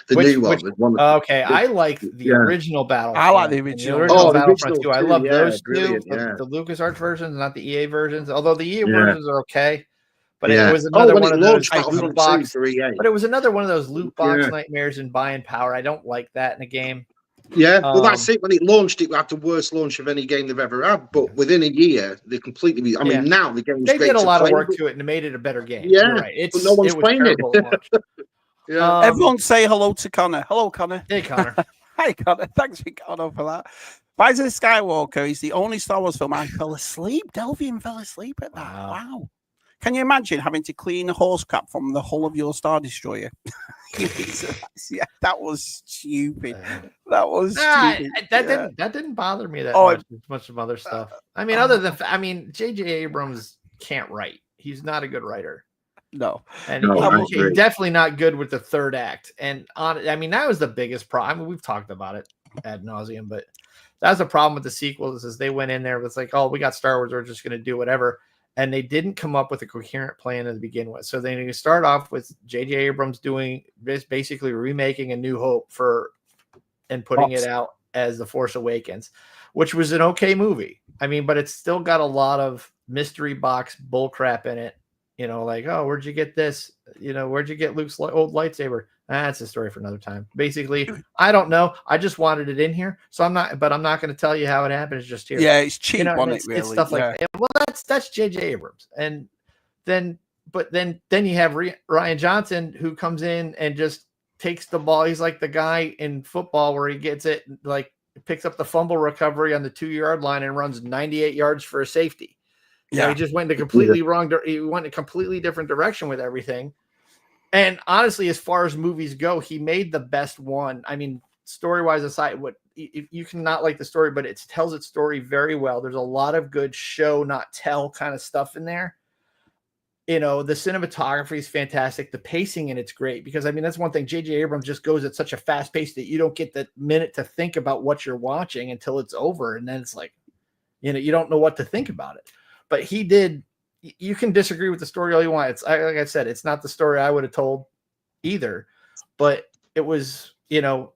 the new one. Okay, I like the original Battlefront. I like the original. Battlefront 2. I love those two. The LucasArts versions, not the EA versions. Although the EA versions are okay. But it was another one of those loot box. But it was another one of those loot box nightmares and buying power. I don't like that in a game. Yeah, well, that's it. When it launched, it had the worst launch of any game they've ever had. But within a year, they completely. I mean, now the game's they great did a lot of work but... to it and made it a better game. Yeah, you're right. But no one's playing it. Everyone say hello to Connor. Hello, Connor. Hey, Connor. Thanks for going on for that. Rise of the Skywalker is the only Star Wars film I fell asleep. Delvian fell asleep at that. Wow. Can you imagine having to clean a horse crap from the hull of your Star Destroyer? Yeah, that was stupid. That was stupid. That didn't bother me that much. As much of other stuff. I mean, other than J.J. Abrams can't write. He's not a good writer. No, and he's definitely not good with the third act. And that was the biggest problem. I mean, we've talked about it ad nauseum, but that's the problem with the sequels is they went in there with like, oh, we got Star Wars, we're just going to do whatever. And they didn't come up with a coherent plan to begin with. So then you start off with J.J. Abrams doing this, basically remaking A New Hope and putting it out as The Force Awakens, which was an okay movie. I mean, but it's still got a lot of mystery box bullcrap in it. You know, like, oh, where'd you get this? You know, where'd you get Luke's old lightsaber? That's a story for another time. Basically, I don't know. I just wanted it in here, so I'm not going to tell you how it happened. It's just here. Yeah, it's cheap on it. Really. It's stuff like that. Well, that's J.J. Abrams, and then you have Rian Johnson who comes in and just takes the ball. He's like the guy in football where he gets it, like picks up the fumble recovery on the 2-yard line and runs 98 yards for a safety. Yeah, he just went in he went a completely different direction with everything. And honestly, as far as movies go, he made the best one. I mean, story-wise aside, you can not like the story, but it tells its story very well. There's a lot of good show, not tell kind of stuff in there. You know, the cinematography is fantastic. The pacing in it's great because, I mean, that's one thing. J.J. Abrams just goes at such a fast pace that you don't get the minute to think about what you're watching until it's over. And then it's like, you know, you don't know what to think about it. But he did. You can disagree with the story all you want. It's like I said, it's not the story I would have told either. But it was, you know,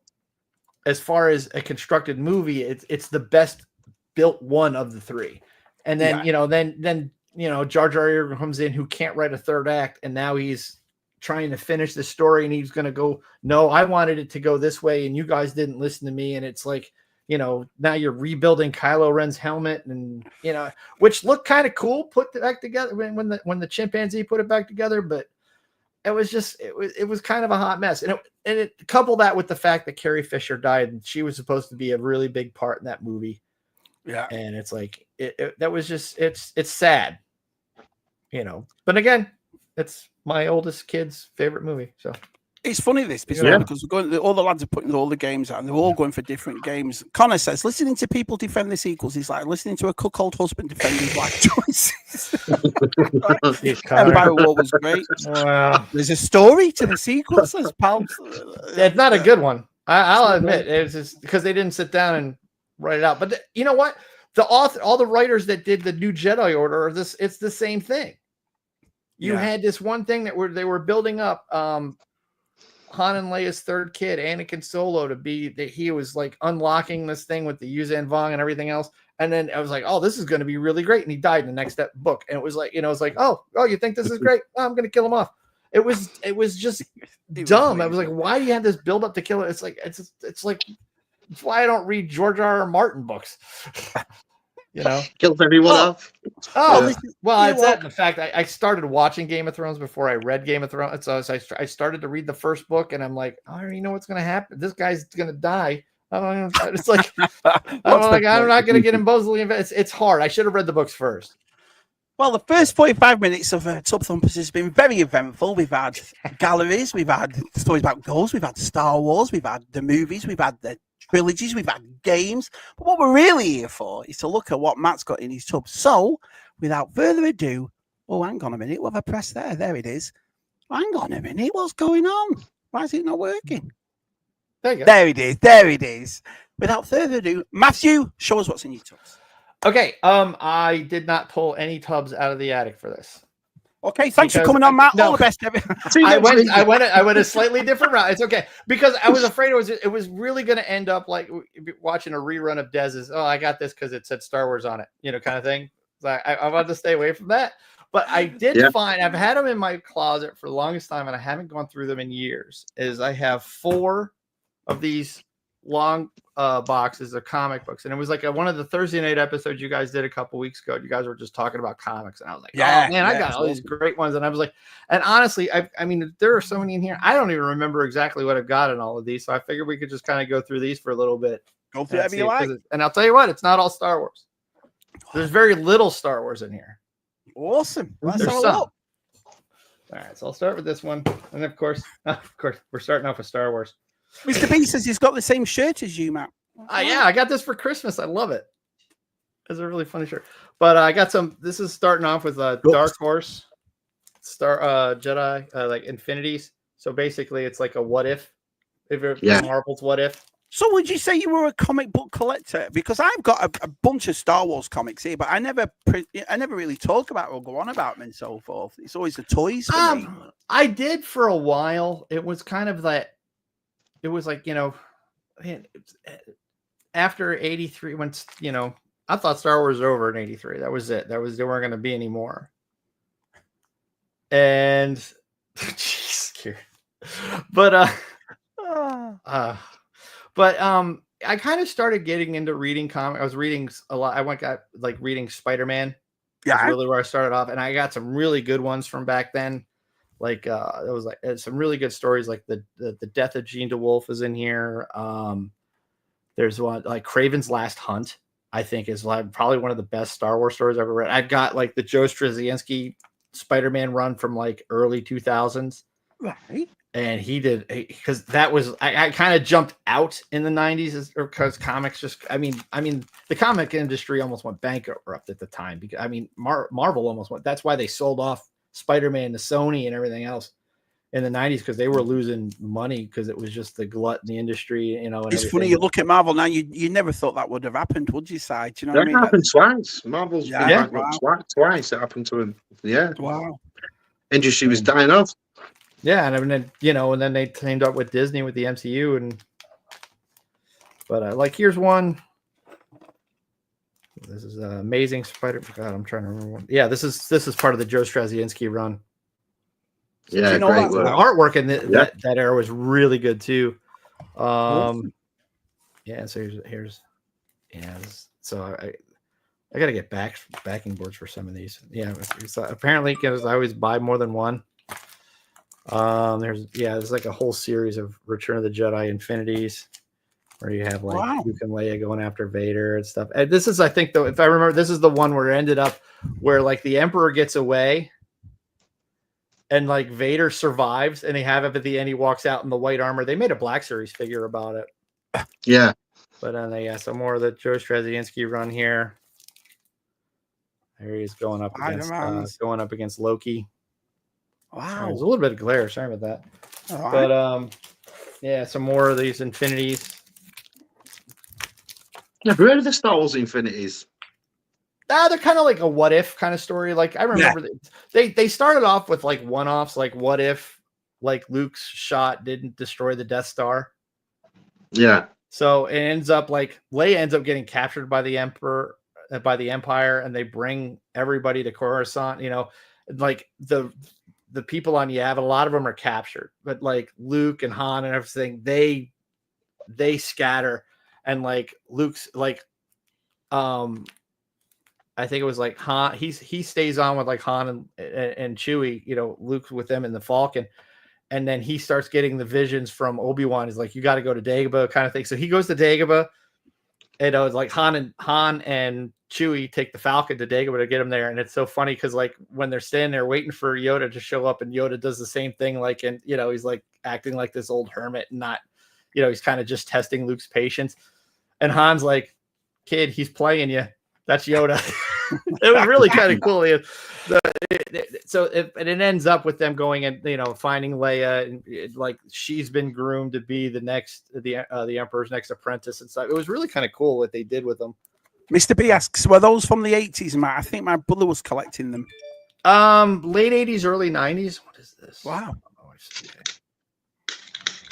as far as a constructed movie, it's the best built one of the three. And then then Jar Jar comes in who can't write a third act, and now he's trying to finish the story, and he's going to go, no, I wanted it to go this way, and you guys didn't listen to me, and it's like, you know, now you're rebuilding Kylo Ren's helmet, and you know, which looked kind of cool, put back together when the chimpanzee put it back together, but it was just it was kind of a hot mess, and it couple that with the fact that Carrie Fisher died, and she was supposed to be a really big part in that movie. Yeah, and it's like that was just it's sad, you know. But again, it's my oldest kid's favorite movie, so. It's funny because we're going. All the lads are putting all the games out, and they're all going for different games. Connor says, listening to people defend the sequels is like listening to a cuckold husband defend his life choices. Empire War was great. Wow. There's a story to the sequels. There's pals. It's not a good one. I'll admit it's just because they didn't sit down and write it out. But you know what? The author, all the writers that did the New Jedi Order, it's the same thing. You had this one thing that they were building up. Han and Leia's third kid, Anakin Solo, to be that he was like unlocking this thing with the Yuzhan Vong and everything else. And then I was like, oh, this is going to be really great. And he died in the next book. And it was like, you know, it's like, oh, you think this is great? Oh, I'm going to kill him off. It was just dumb. I was like, why do you have this build up to kill it? It's like, it's like, it's why I don't read George R.R. Martin books. You know, kills everyone off. Oh, yeah. Well, it's that the fact I started watching Game of Thrones before I read Game of Thrones. So I started to read the first book, and I'm like, I already know what's going to happen. This guy's going to die. I don't know. It's like, I'm not going to get emotionally invested. It's hard. I should have read the books first. Well, the first 45 minutes of Tub Thumpers has been very eventful. We've had galleries, we've had stories about ghosts, we've had Star Wars, we've had the movies, we've had the trilogies, we've had games. But what we're really here for is to look at what Matt's got in his tub. So, without further ado, hang on a minute. What have I pressed there? There it is. Hang on a minute. What's going on? Why is it not working? There you go. There it is. There it is. Without further ado, Matthew, show us what's in your tubs. Okay. I did not pull any tubs out of the attic for this. Okay, thanks for coming on, Matt. All the best, Evan. I went a slightly different route. It's okay because I was afraid it was really going to end up like watching a rerun of Dez's. Oh, I got this because it said Star Wars on it, you know, kind of thing. So I wanted to stay away from that. But I did find I've had them in my closet for the longest time, and I haven't gone through them in years. I have 4 of these long boxes of comic books, and it was like one of the Thursday night episodes you guys did a couple weeks ago. You guys were just talking about comics, and I was like, "Oh man, I got all these great ones." And I was like, and honestly, I mean, there are so many in here. I don't even remember exactly what I've got in all of these, so I figured we could just kind of go through these for a little bit. Go through whatever you like. And I'll tell you what, it's not all Star Wars. There's very little Star Wars in here. Awesome. There's some. All right, so I'll start with this one, and of course, we're starting off with Star Wars. Mr. B says he's got the same shirt as you, Matt. Yeah, I got this for Christmas. I love it. It's a really funny shirt. But I got some. This is starting off with a Dark Horse Star Jedi like Infinities. So basically, it's like a what if. Marvel's what if. So would you say you were a comic book collector? Because I've got a bunch of Star Wars comics here, but I never really talk about or go on about them and so forth. It's always the toys for me. I did for a while. It was kind of that. It was like, after 83, when, I thought Star Wars was over in 83. That was it. There weren't going to be any more. And, jeez, but I kind of started getting into reading comics. I was reading a lot. I got reading Spider-Man. Yeah, that's really where I started off, and I got some really good ones from back then. Like it was like some really good stories, like the death of Jean DeWolf is in here. There's one like Kraven's Last Hunt, I think is like probably one of the best Star Wars stories I've ever read. I've got like the Joe Straczynski Spider-Man run from like early 2000s. Right. And he did, because that was, I kind of jumped out in the 90s because comics just, I mean, the comic industry almost went bankrupt at the time. Because Marvel almost went, that's why they sold off Spider-Man to Sony and everything else in the 90s, because they were losing money because it was just the glut in the industry, And it's funny, you look at Marvel now, you never thought that would have happened, would you, Si? Do you know that what I mean? happened twice. Marvel's been bankrupt twice. It happened to him. Yeah. Wow. Industry was dying off. Yeah, and then and then they teamed up with Disney with the MCU, but like here's one. This is Amazing Spider. God, I'm trying to remember one. Yeah, this is part of the Joe Straczynski run. Yeah, great the artwork in that era was really good too. Yeah, so here's so I got to get backing boards for some of these. Yeah, so apparently because I always buy more than one. There's like a whole series of Return of the Jedi Infinities where you have like Luke and Leia going after Vader and stuff. And this is, I think, though, if I remember, this is the one where it ended up where like the Emperor gets away and like Vader survives, and they have it at the end. He walks out in the white armor. They made a Black Series figure about it. Yeah. But then some more of the Joe Straczynski run here. There he is going up against Loki. Wow, there's a little bit of glare. Sorry about that. But some more of these Infinities. Yeah, have you heard of the Star Wars Infinities? They're kind of like a what if kind of story. Like I remember they started off with like one-offs, like what if like Luke's shot didn't destroy the Death Star. Yeah. So it ends up like Leia ends up getting captured by the Empire, and they bring everybody to Coruscant. Like the people on Yavin, a lot of them are captured, but like Luke and Han and everything, they scatter, and like Luke's like, I think it was like Han, he stays on with like Han and Chewie, Luke's with them in the Falcon, and then he starts getting the visions from Obi-Wan. He's like, you got to go to Dagobah kind of thing. So he goes to Dagobah, and it's like Han and Chewie take the Falcon to Dagobah to get him there, and it's so funny because like when they're standing there waiting for Yoda to show up, and Yoda does the same thing, like, and he's like acting like this old hermit, and not, he's kind of just testing Luke's patience, and Han's like, kid, he's playing you. That's Yoda. It was really kind of cool. It ends up with them going and finding Leia, and like she's been groomed to be the Emperor's next apprentice and stuff. It was really kind of cool what they did with them. Mr. B asks, were those from the 80s, Matt? I think my brother was collecting them. Late 80s, early 90s. What is this? Wow.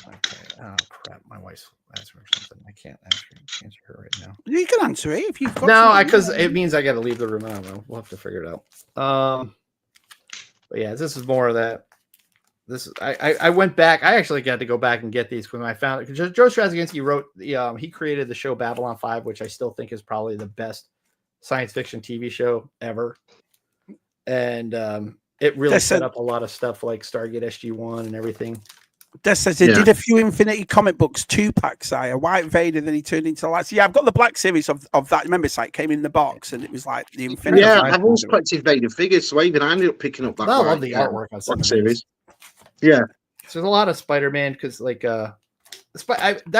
Okay. Oh crap! My wife's answering something. I can't answer her right now. You can answer it if you've got. No, because it means I got to leave the room. I don't know. We'll have to figure it out. But yeah, this is more of that. I went back. I actually got to go back and get these when I found it. Joe Straczynski wrote he created the show Babylon 5, which I still think is probably the best science fiction TV show ever. And it really set up a lot of stuff like Stargate SG-1 and everything. Des says they did a few Infinity comic books 2-packs, a White Vader, then he turned into lights. Yeah, I've got the black series of that. Remember, it came in the box and it was like the Infinity. Yeah, I've always collected Vader figures, so even I ended up picking up that. I love the artwork on some series. Yeah, so there's a lot of Spider-Man because that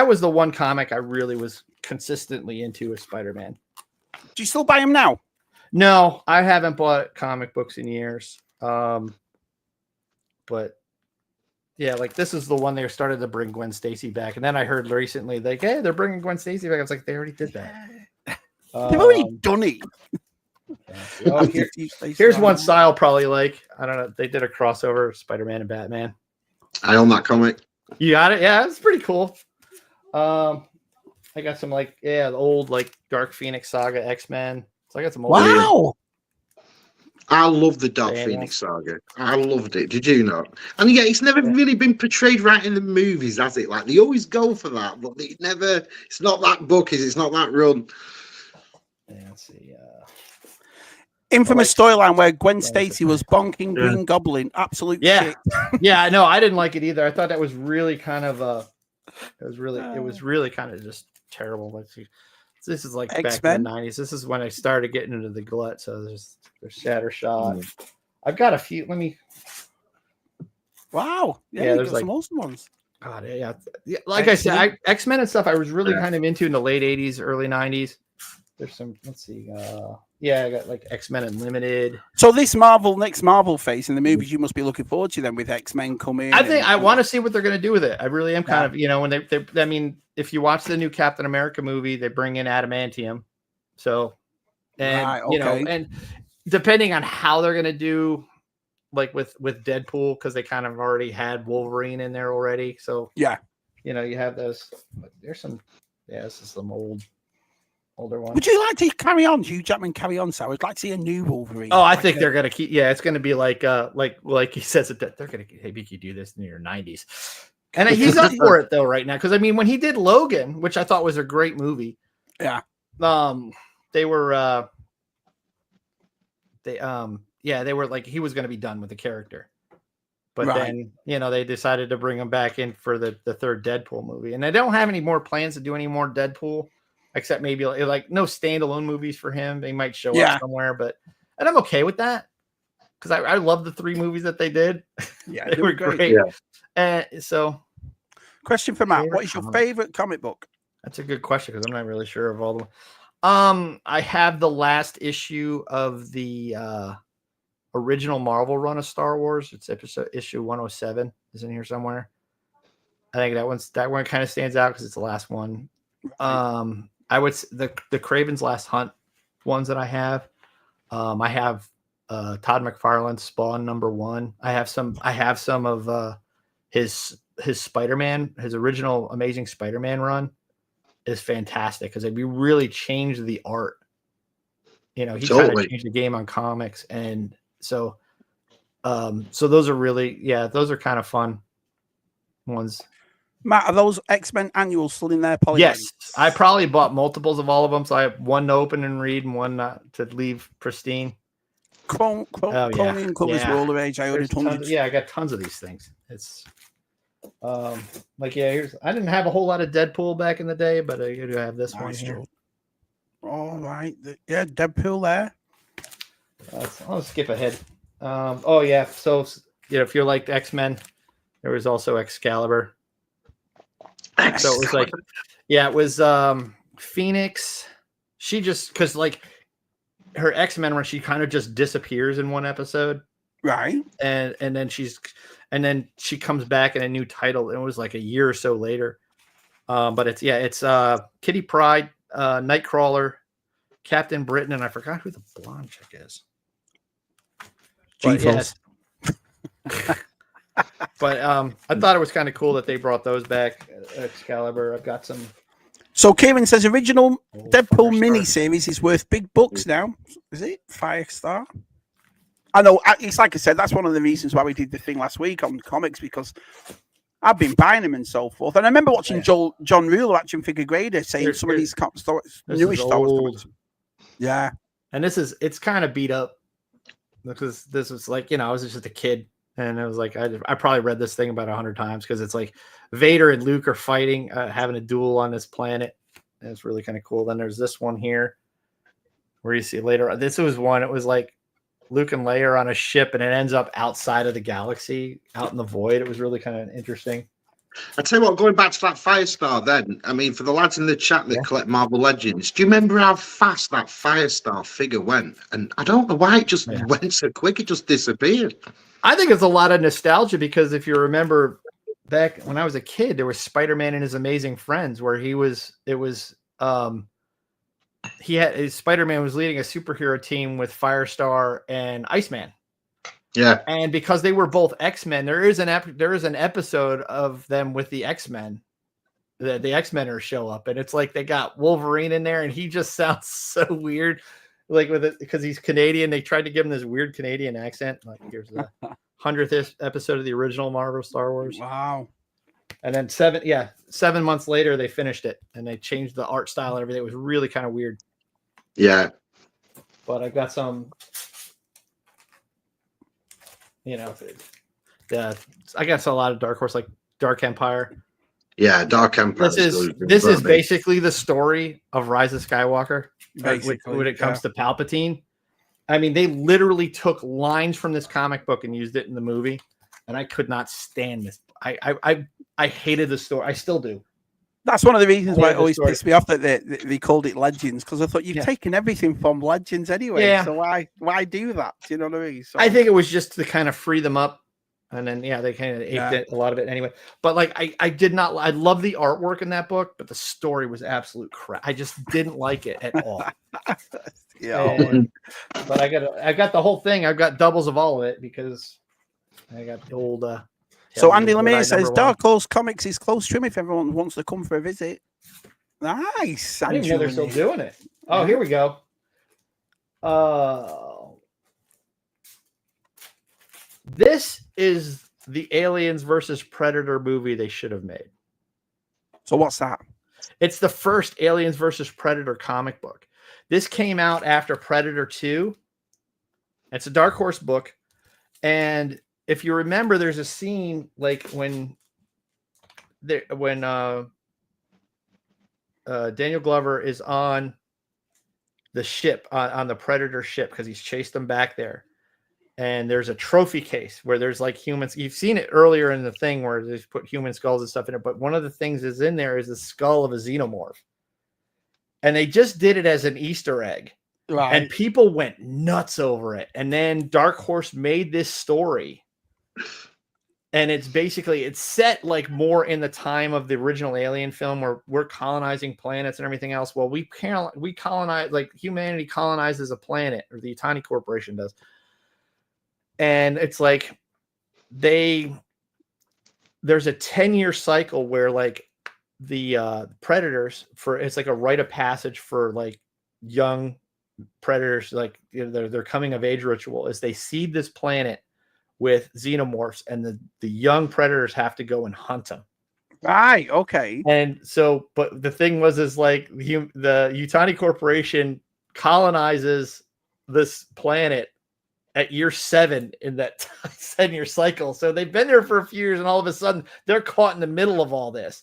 was the one comic I really was consistently into with Spider-Man. Do you still buy them now? No, I haven't bought comic books in years. But yeah, like this is the one they started to bring Gwen Stacy back, and then I heard recently like, hey, they're bringing Gwen Stacy back. I was like, they already did that. They've already done it. Oh, here's one style probably like I don't know. They did a crossover Spider-Man and Batman. I own that comic. You got it? Yeah, it's pretty cool. I got some the old like Dark Phoenix Saga X-Men. So I got some old. Wow. I love the Dark Phoenix saga. I loved it. Did you not? And yeah, it's never really been portrayed right in the movies, has it? Like they always go for that, but it never. It's not that book, is it? It's not that run. Yeah, let's see. Infamous storyline where Gwen Stacy was bonking Green Goblin. Absolute shit. Yeah, no, I didn't like it either. I thought that was really kind of it was really kind of just terrible. This is like X-Men? Back in the 90s. This is when I started getting into the glut. So there's Shattershot. I've got a few. Let me. Wow. Yeah, there's some awesome ones. God, yeah. Like X-Men. I said, X-Men and stuff I was really kind of into in the late 80s, early 90s. There's some, let's see. I got like X-Men Unlimited. So this next Marvel phase in the movies, you must be looking forward to them with X-Men coming. I think I want to see what they're going to do with it. I really am kind of, when they I mean, if you watch the new Captain America movie, they bring in adamantium. So, and and depending on how they're going to do, like with Deadpool, because they kind of already had Wolverine in there already. So you have those. There's some. Yeah, this is some older one. Would you like to carry on, Hugh Jackman? Carry on, so I'd like to see a new Wolverine. Oh, I think they're gonna keep. Yeah, it's gonna be like he says that they're gonna maybe you do this in your 90s, and he's up for it though right now. Because I mean, when he did Logan, which I thought was a great movie, they were they were like he was gonna be done with the character, but then they decided to bring him back in for the third Deadpool movie, and they don't have any more plans to do any more Deadpool. Except maybe like no standalone movies for him. They might show up somewhere, and I'm okay with that because I love the 3 movies that they did. Yeah, they were great. Yeah. So, question for Matt: what is your favorite comic book? That's a good question because I'm not really sure of all the. I have the last issue of the original Marvel run of Star Wars. It's issue 107 is in here somewhere. I think that one kind of stands out because it's the last one. I would the Kraven's Last Hunt ones that I have. I have Todd McFarlane's Spawn #1. I have some of his Spider-Man, his original Amazing Spider-Man run is fantastic because we really changed the art. He kind of changed the game on comics, and so those are really those are kind of fun ones. Matt, are those X-Men annuals still in there? Yes, I probably bought multiples of all of them, so I have one to open and read and one to leave pristine. Crony and Colors were all the age. I ordered hundreds. I got tons of these things. It's here's. I didn't have a whole lot of Deadpool back in the day, but I do have this one here. All right, Deadpool there. I'll skip ahead. So if you're like X-Men, there was also Excalibur. So it was like, it was Phoenix. She just because like her X-Men when she kind of just disappears in one episode, right? And then she comes back in a new title. And it was like a year or so later. But it's Kitty Pryde, Nightcrawler, Captain Britain, and I forgot who the blonde chick is. But I thought it was kind of cool that they brought those back. Excalibur. I've got some. So Kieran says original Deadpool miniseries is worth big bucks now. Is it 5 star? I know. It's like I said, that's one of the reasons why we did the thing last week on comics, because I've been buying them and so forth. And I remember watching John Rule, Action Figure Grader, saying some of these newish Star Wars comics. Yeah. And it's kind of beat up, because this was like, I was just a kid, and I was like, I probably read this thing about 100 times, because it's like Vader and Luke are fighting, having a duel on this planet. And it's really kind of cool. Then there's this one here where you see later, this was one, it was like Luke and Leia are on a ship, and it ends up outside of the galaxy, out in the void. It was really kind of interesting. I tell you what, going back to that Firestar then, I mean, for the lads in the chat that collect Marvel Legends, do you remember how fast that Firestar figure went? And I don't know why it just went so quick, it just disappeared. I think it's a lot of nostalgia, because if you remember back when I was a kid, there was Spider-Man and His Amazing Friends, where Spider-Man was leading a superhero team with Firestar and Iceman. Yeah. And because they were both X-Men, there is an episode of them with the X-Men. The X-Meners show up, and it's like they got Wolverine in there, and he just sounds so weird, like with it, because he's Canadian. They tried to give him this weird Canadian accent. Like, here's the 100th episode of the original Marvel Star Wars. Wow. And then 7 months later, they finished it, and they changed the art style and everything. It was really kind of weird. Yeah. But I've got some, I guess a lot of Dark Horse, like Dark Empire. Yeah, Dark Empire. This is basically the story of Rise of Skywalker when it comes to Palpatine. I mean, they literally took lines from this comic book and used it in the movie, and I could not stand this. I hated the story. I still do. That's one of the reasons why it always pissed me off that they called it Legends, because I thought you've taken everything from Legends anyway. Yeah. So why do that? Do you know what I mean? So, I think it was just to kind of free them up. And then, they kind of aped it, a lot of it anyway. But like, I did not, I love the artwork in that book, but the story was absolute crap. I just didn't like it at all. But I got the whole thing. I've got doubles of all of it, because I got the old. So Andy Lemire says Dark Horse Comics is close to him if everyone wants to come for a visit. Nice. I didn't know they're still doing it. Oh, here we go. This is the Aliens versus Predator movie they should have made. So what's that? It's the first Aliens versus Predator comic book. This came out after Predator 2. It's a Dark Horse book. And if you remember, there's a scene like when Daniel Glover is on the ship, on the Predator ship, because he's chased them back there. And there's a trophy case where there's like humans. You've seen it earlier in the thing where they put human skulls and stuff in it. But one of the things is in there is the skull of a xenomorph. And they just did it as an Easter egg. Right. And people went nuts over it. And then Dark Horse made this story. And it's set like more in the time of the original Alien film, where we're colonizing planets and everything else. Well, we colonize, like humanity colonizes a planet, or the Yutani Corporation does. And it's like there's a 10-year cycle where like the predators, it's like a rite of passage for like young predators, like their coming of age ritual is they seed this planet with xenomorphs, and the young predators have to go and hunt them. Right. Okay. And so, but the thing is like the Yutani Corporation colonizes this planet at year 7 in that 7-year cycle. So they've been there for a few years, and all of a sudden they're caught in the middle of all this.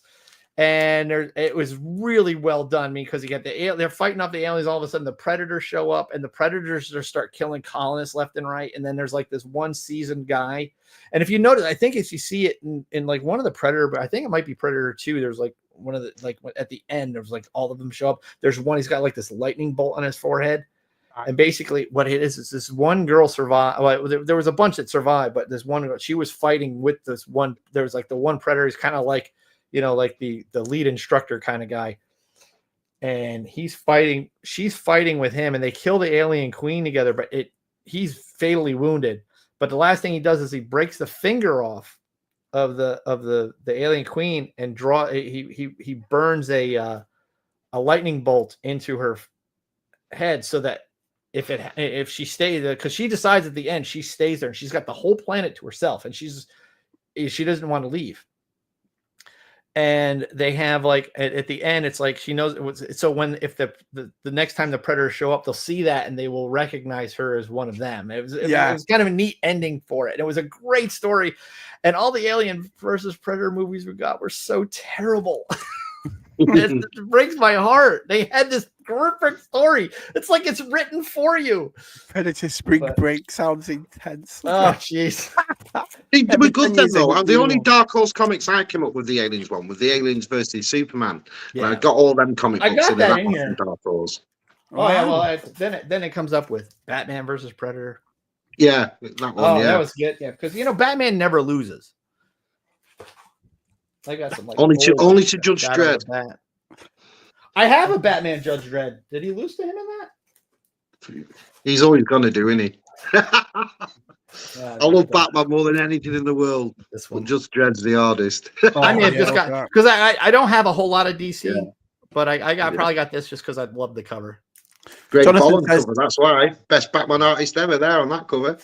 And it was really well done, because you get they're fighting off the aliens. All of a sudden the predators show up, and the predators just start killing colonists left and right. And then there's like this one seasoned guy. And if you notice, I think if you see it in like one of the Predator, but I think it might be Predator 2. There's like one of the, like at the end, there's like all of them show up. There's one, he's got like this lightning bolt on his forehead. And basically what it is this one girl survived. Well, there was a bunch that survived, but this one, she was fighting with this one. There was like the one predator. He's kind of like, like the lead instructor kind of guy. And she's fighting with him, and they kill the alien queen together, but he's fatally wounded. But the last thing he does is he breaks the finger off of the alien queen, and he burns a lightning bolt into her head, so that if she stays there, because she decides at the end she stays there and she's got the whole planet to herself and she doesn't want to leave. And they have like at the end, it's like she knows it was, so if the next time the predators show up, they'll see that and they will recognize her as one of them. It was kind of a neat ending for it. It was a great story, and all the Alien versus Predator movies we got were so terrible. It breaks my heart. They had this horrific story. It's like it's written for you. Predator Spring Break sounds intense. Oh, jeez. They were good then, though. And the only Dark Horse comics I came up with the Aliens one was the Aliens versus Superman. Yeah. I got all them comic books in that in here. Dark Horse. Oh, yeah. Well, then it comes up with Batman versus Predator. Yeah, that one. Yeah, that was good. Yeah, because Batman never loses. I got some only to Judge Dredd. I have a Batman Judge Dredd. Did he lose to him in that? He's always gonna do, isn't he? I love Batman more than anything in the world. This one, Judge Dredd's the hardest. I mean, because I don't have a whole lot of DC, but I probably got this just because I love the cover. Great Bolland cover. That's why best Batman artist ever there on that cover.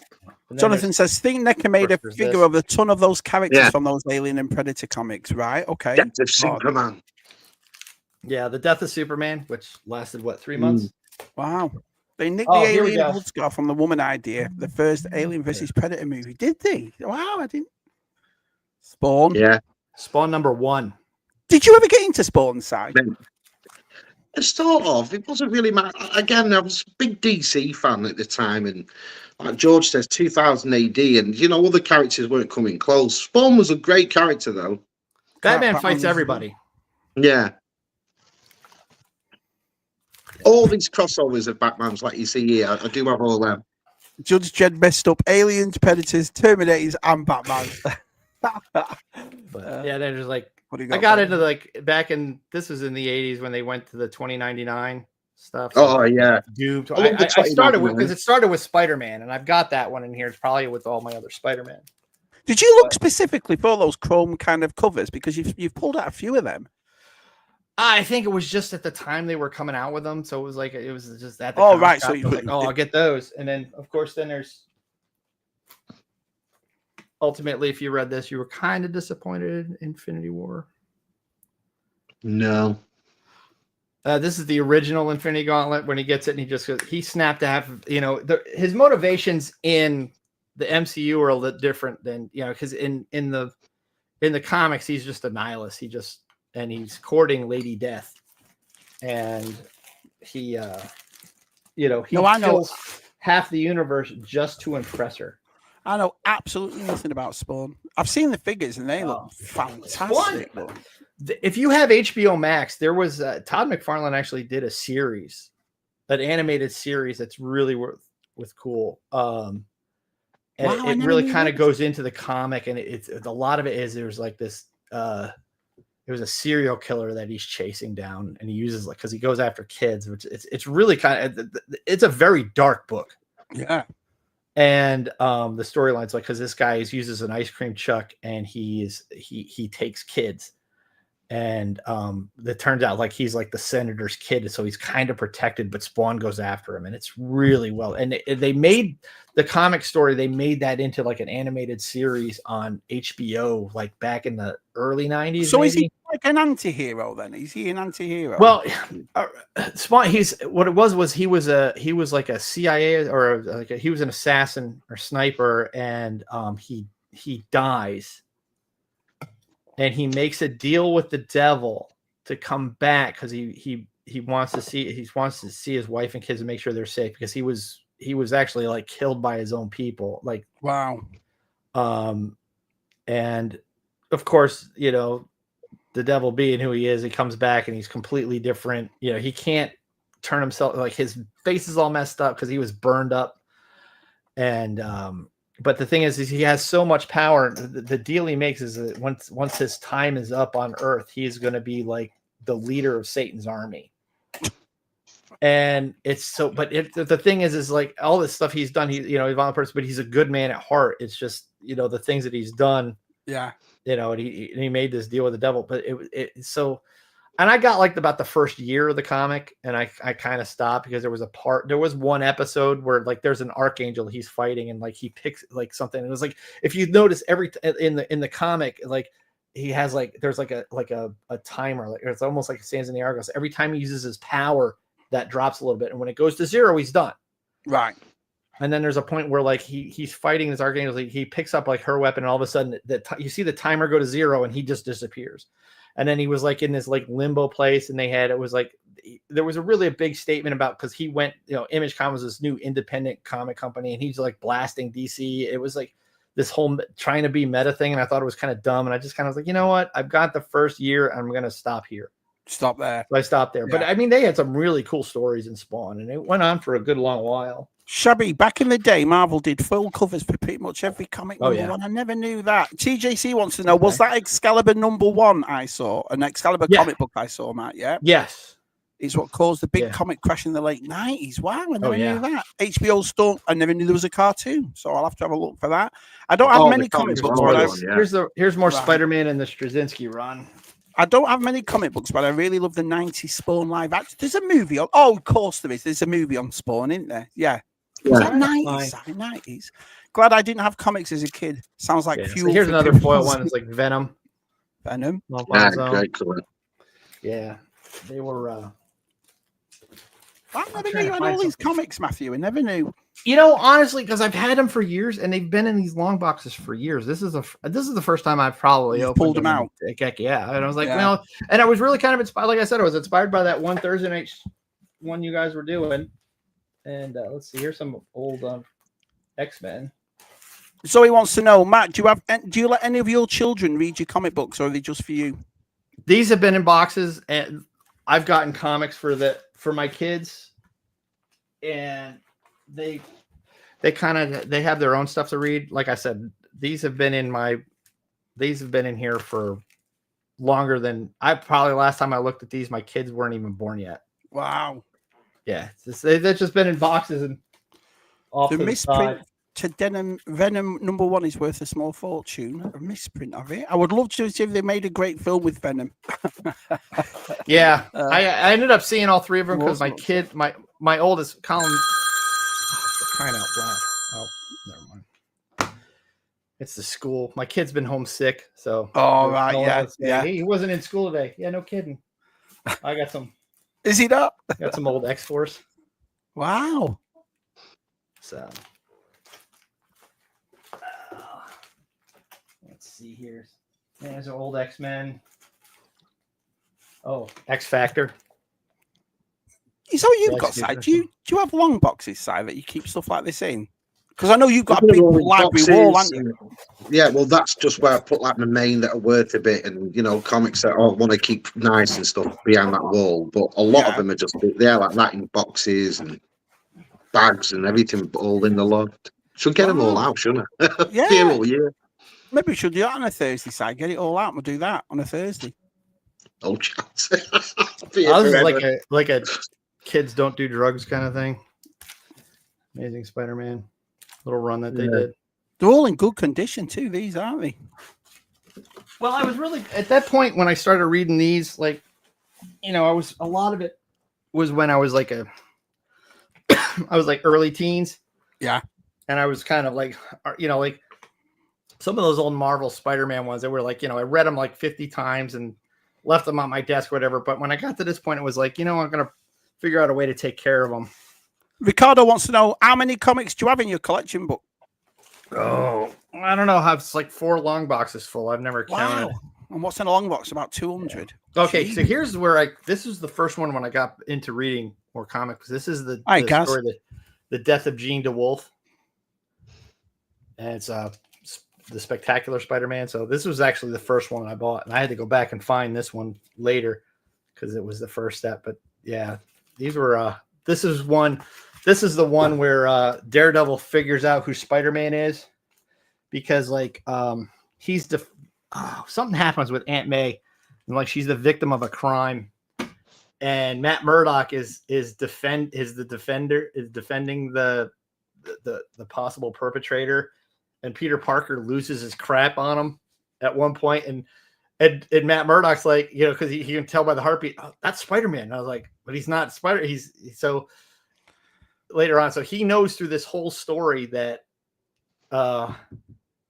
Jonathan says, Steve Necker made a figure of a ton of those characters from those Alien and Predator comics, right? Okay. Death of Superman. Yeah, the Death of Superman, which lasted, 3 months? Wow. They nicked the Alien blood scar from the woman idea, the first Alien versus Predator movie. Did they? Wow, I didn't. Spawn. Yeah. Spawn #1. Did you ever get into Spawn side? Sort of. It wasn't really again, I was a big DC fan at the time, and like George says, 2000 AD, and all the characters weren't coming close. Spawn was a great character, though. Batman fights everybody. Yeah. All these crossovers of Batmans, like you see here, I do have all them. Judge Dredd messed up Aliens, Predators, Terminators, and Batman. They're just like, I got into back in, this was in the 80s when they went to the 2099 stuff. So yeah. Duped. I started with, because it started with Spider-Man, and I've got that one in here. It's probably with all my other Spider-Man. Did you look specifically for those chrome kind of covers? Because you've pulled out a few of them. I think it was just at the time they were coming out with them. So it was just at the right. So you I'll get those. And then of course, then there's ultimately, if you read this, you were kind of disappointed in Infinity War. No. This is the original Infinity Gauntlet when he gets it and he snapped to have, his motivations in the MCU are a little different than, because in the comics, he's just a nihilist. And he's courting Lady Death, and he kills half the universe just to impress her. I know absolutely nothing about Spawn. I've seen the figures and they look fantastic. If you have HBO Max, there was Todd McFarlane actually did a series, an animated series that's really cool. And it really kind of goes into the comic, and it's a lot of it is there's like this. There's a serial killer that he's chasing down, and he uses because he goes after kids, which it's really kind of, it's a very dark book. Yeah. And the storyline's because this guy uses an ice cream chuck, and he takes kids, and it turns out he's like the senator's kid, so he's kind of protected, but Spawn goes after him, and it's really well. And they made the comic story, they made that into an animated series on HBO, back in the early 90s. So maybe? Is he an anti-hero then? Is he an anti-hero? Well, Spawn, he was like a CIA or he was an assassin or sniper, and he dies, and he makes a deal with the devil to come back because he wants to see his wife and kids and make sure they're safe, because he was actually killed by his own people. Wow. And of course, the devil being who he is, he comes back and he's completely different. He can't turn himself, his face is all messed up because he was burned up. And but the thing is he has so much power. The deal he makes is that once his time is up on Earth, he's going to be the leader of Satan's army. And it's so, but the thing is all this stuff he's done, he's a person, but he's a good man at heart. It's just, the things that he's done. Yeah. And he made this deal with the devil, but so And I got like about the first year of the comic, and I kind of stopped because there was one episode where like there's an archangel he's fighting, and like he picks like something. It was like, if you notice in the comic, like he has like there's like a timer, like it's almost like it stands in the Argos. Every time he uses his power, that drops a little bit, and when it goes to 0, he's done. Right. And then there's a point where like he's fighting this archangel, he picks up like her weapon, and all of a sudden you see the timer go to 0, and he just disappears. And then he was like in this like limbo place, and it was like there was a really big statement about, because he went, Image Comics was this new independent comic company, and he's like blasting DC. It was like this whole trying to be meta thing, and I thought it was kind of dumb. And I just kind of was like, you know what? I've got the first year, I'm gonna stop here. Stop there. So I stopped there. Yeah. But I mean, they had some really cool stories in Spawn, and it went on for a good long while. Shabby, back in the day, Marvel did full covers for pretty much every comic #1. I never knew that. TJC wants to know, was that Excalibur #1 I saw? An Excalibur comic book I saw, Matt, yeah? Yes. It's what caused the big comic crash in the late 90s. Wow, I never knew that. HBO Stunt, I never knew there was a cartoon, so I'll have to have a look for that. I don't have many comic books. Here's more Spider-Man and the Straczynski run. I don't have many comic books, but I really love the 90s Spawn live action. There's a movie on, of course there is. There's a movie on Spawn, isn't there? Yeah. Was that 90s? Glad I didn't have comics as a kid. Sounds like fuel. So here's another foil one. It's like Venom. Yeah, they were. I never knew you had all these comics, Matthew. I never knew. Honestly, because I've had them for years, and they've been in these long boxes for years. This is the first time I've probably pulled them out. Yeah, and I was like, well, and I was really kind of inspired. Like I said, I was inspired by that one Thursday night one you guys were doing. And let's see, here's some old X-Men. So he wants to know, Matt, do you let any of your children read your comic books, or are they just for you? These have been in boxes, and I've gotten comics for my kids, and they have their own stuff to read. Like I said, these have been in here for longer than last time I looked at these, my kids weren't even born yet. Wow. Yeah, they've just been in boxes and off the to misprint the to Venom #1 is worth a small fortune. A misprint of it. I would love to see if they made a great film with Venom. Yeah, I ended up seeing all 3 of them because my oldest Colin. Crying out loud! Oh, never mind. It's the school. My kid's been homesick, so. Oh right, yeah. He wasn't in school today. Yeah, no kidding. I got some. Is he not? Got some old X-Force. Wow. So let's see here. There's an old X-Men. Oh, X-Factor. So you've got, Si, do you have long boxes, Si, that you keep stuff like this in? Because I know you've got a big library wall, haven't you? Yeah, well, that's just where I put like my main that are worth a bit, and comics that I want to keep nice and stuff behind that wall. But a lot of them are just like that in boxes and bags and everything, all in the loft. Should get them all out, shouldn't I? Yeah. Maybe we should do that on a Thursday, Si. Get it all out. We'll do that on a Thursday. Oh, chance. This is like a kids don't do drugs kind of thing. Amazing Spider-Man. Little run that they did. They're all in good condition too, these, aren't they? Well, I was really at that point when I started reading these, like, a lot of it was when I was like I was like early teens. Yeah. And I was kind of like, like some of those old Marvel Spider-Man ones that were like, I read them like 50 times and left them on my desk, or whatever. But when I got to this point, it was like, I'm going to figure out a way to take care of them. Ricardo wants to know, how many comics do you have in your collection book? Oh, I don't know. I have like 4 long boxes full. I've never counted. And what's in a long box? About 200. Yeah. Okay, Jeez. So here's where this is the first one when I got into reading more comics. This is the story, the death of Jean DeWolf. And it's the Spectacular Spider-Man. So this was actually the first one I bought, and I had to go back and find this one later because it was the first step. But yeah, these were this is the one where Daredevil figures out who Spider-Man is, because like he's something happens with Aunt May, and like she's the victim of a crime, and Matt Murdock is defending the possible perpetrator, and Peter Parker loses his crap on him at one point, and And Matt Murdock's like, you know, because he can tell by the heartbeat, oh, that's Spider-Man. And I was like, but he's not Spider. He's so later on. So he knows through this whole story that